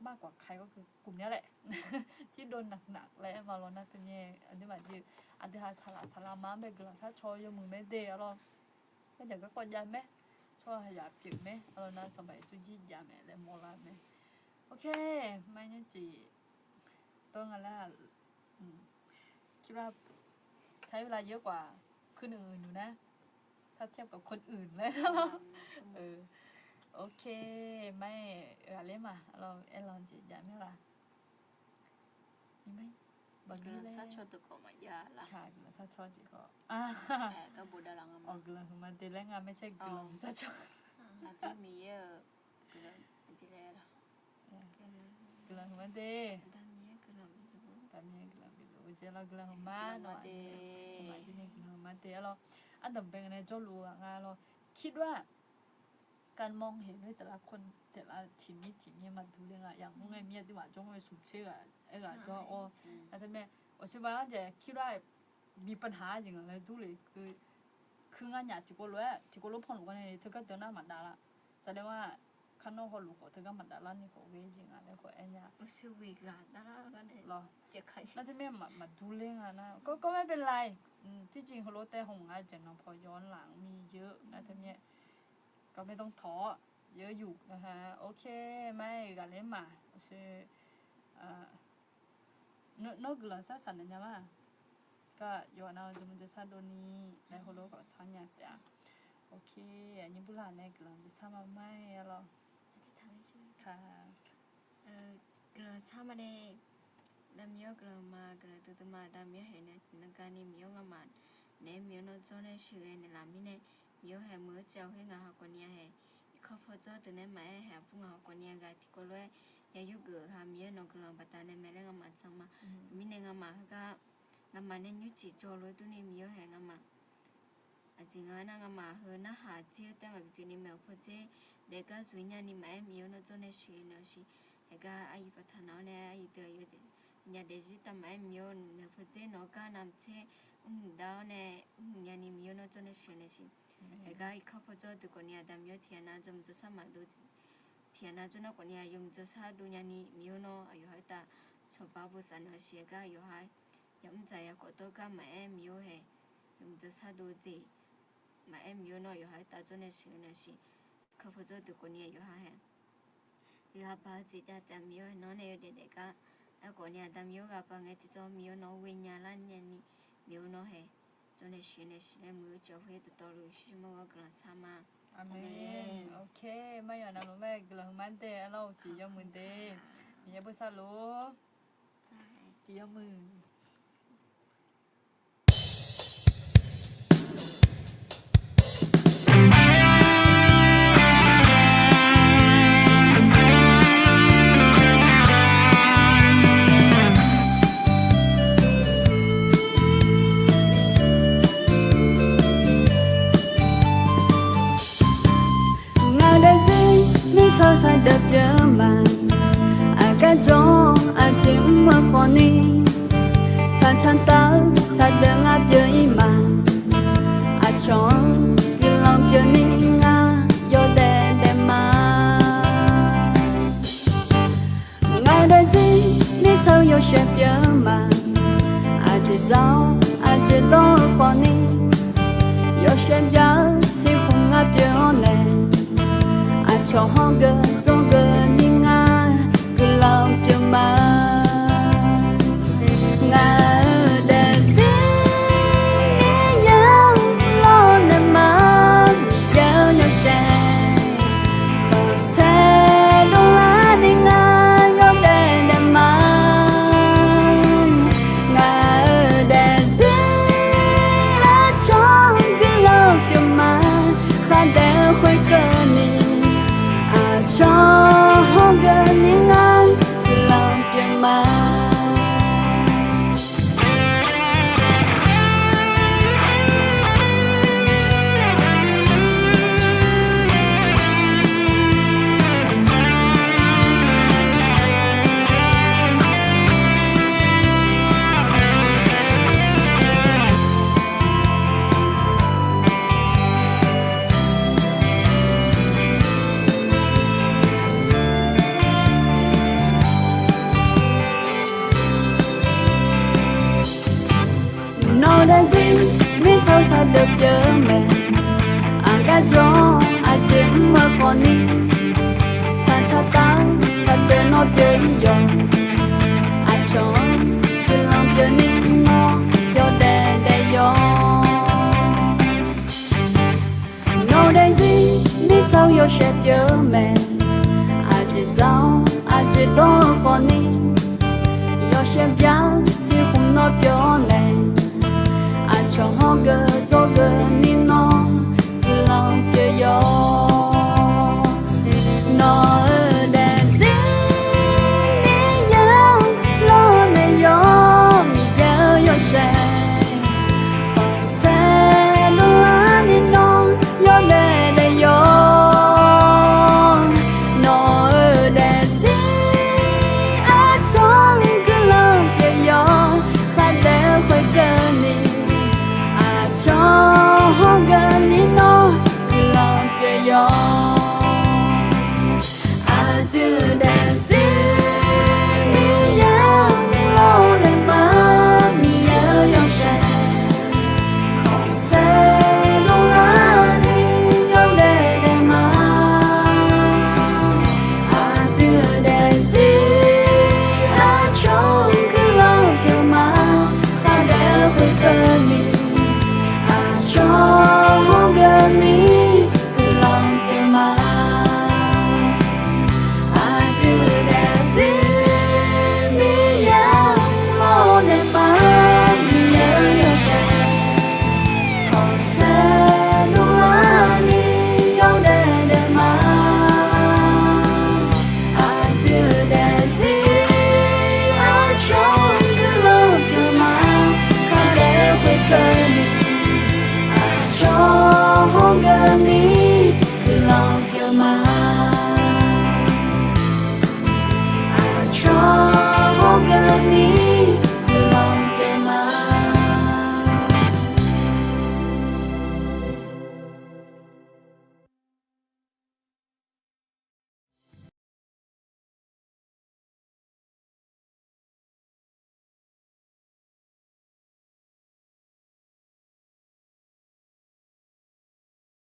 มากกว่าใครก็คือกลุ่มนี้แหละที่โดนหนักๆแล้วมาแล้วนั่นทำไมอันนี้มันจีอันที่หาสารมาไม่กลัวซะชอยมือไม่เดียวหรอกก็อย่างก็กดยันไหมช่วยหยาบจิ๋วไหมน่าสบายสุจิยาไหมและโมลาไหมโอเคไม่เนี่ยจีต้องอะไรคิดว่าใช้เวลาเยอะกว่าคนอื่นอยู่นะถ้าเทียบกับคนอื่นเลยโอเคไม่อะไรมาเราจียาไหมล่ะมีไหมบางทีเลยซาชอตุกมายาละค่ะกลัวซาชอจีก็ก็บูดาลังอ๋อกลัวมันเตลังไม่ใช่กลัวซาชอที่มีเยอะกลัวจีเลล่ะกลัวมันเตตามนี้กลัวบิลูเจเรากลัวมันเนาะมาจีนี่กลัวมันเตเราอันดับเป็นไงโจลูอ่ะงั้นเราคิดว่าการมองเห็นด้วยแต่ละคนแต่ละทีมมาดูเรื่องอะอย่างไงมีที่ว่าจงไว้สุดเชื่อก็แต่ทำไม我是ว่าจะคิดว่ามีปัญหาจริงเลยดูเลยคืองานหยาที่กูรู้พอหนูกันเนี่ยเธอก็เดินหน้ามันได้ละแสดงว่าข้างนอกเขารู้เธอก็มันได้ละนี่เขาเวจริงอ่ะแล้วเขาเนี่ย我是为干的啦，干的。หรอ这开心。แล้วทำไมมาดูเรื่องอะนะก็ไม่เป็นไรที่จริงเขารู้แต่หงอาจจะน้องพอย้อนหลังมีเยอะนะทำไมก็ไม่ต้องท้อ เยอะอยู่นะคะโอเคไม่กันเลยมาชื่อนกกลาซาสันเนี่ยมาก็ย้อนเอาจมูกจะซาโดนี้ในโฮโลก็สัญญาแต่โอเคอันนี้บุหรี่เนี่ยกลาจะซามาไม่หรอค่ะกลาซามาเดดามยอกลามากลาตุตมาดามยเห็นเนี่ยนักการนี่มีงามันเนี่ยมีโนจอนเนี่ยชื่อเนี่ยลามิเนี่ยมีเหมือเจ้าให้งาหากเนี่ยเหข้าพเจ้าตัวเนี่ยมาเหปุ่งหากเนี่ยกันที่ก็เลยยายุกหามีนกลาบัตาเนี่ยแม่เลยงามันสังมามีเนี่ยงามันก็งามันเนี่ยยุจิโจเลยตัวเนี่ยมีเหงามันจริงๆนะงามันเหน่าหาเจ้าแต่มาเป็นนี่แมวพอเจ้เด็กก็สวยเนี่ยนี่แม่มีโนจอนเนี่ยชื่อเนี่ยสิเด็กก็อายุพัฒนาเนี่ยอายุเดียวอยู่เนี่ยเด็กที่ทำให้มีโนเนี่ยพอเจ้นกการนำเจ้ดาวเนี่ยเนี่ยนี่มีโนจอนเนี่ยชื่อเนี่ยสิเด็กก็อีกข้าพเจ้าตัวคนเนี่ยดำยอดเทียนาจมจะสามารถดูเทียนาจนคนเนี่ยยมจะสาดูเนี่ยนี่มีโนอายุให้ตาชอบบ้าบุษย์เนี่ยสิก็อายุให้ยมใจก็ตัวก็แม่มีโนให้ยมจะสาดูจีแม่มีโนอายุให้ตาจนเนี่ยสิเนี่ยสิข้าพเจ้าตัวคนเนี่ยอายุให้ยาบ้าจีแต่ดำยอดน้องเนี่ยเด็กก็ไอ้คนเนี่ยดำยอดกับไงที่จะมีโนวิญญาณเนี่ยนี่มีโนให้จนเนี่ยมือจะให้ตัวรู้ชิมว่ากลางสามาอาเมนโอเคไม่อยากนั่งแม่กลางมันเตะเราจียมือเตะมีบุษลูจียมือđẹp nhớ mà cái gió chim mưa con đi xa chân ta xa đường áp dưới mà cho cái lòng giờ đi nga yo đẹp mà ngày đây gì đi theo yo sẽ nhớ mà chỉ gió chỉ đó con đi yo sẽ nhớ si không áp dưới này cho họ gần trong gần như nga cứ lòng cho mà nga để xin nhau lo để mà giao nhau sẽ không sẽ đâu là đi nga yêu để mà nga để xin đã cho cứ lòng cho mà khá để khơi cơn cho họ gần những anh lòng chuyện mà đã gì biết sao sao được nhớ mẹ cái gió chim mưa con đi xa cho ta xa bên nó chơi giòn cho cái lòng chơi đi nó yo để yo nó đã gì biết sao yo sẽ nhớ mẹ chỉ gió chỉ đó con đi yo sẽ nhớ si không nó nhớ mẹ cho họ gần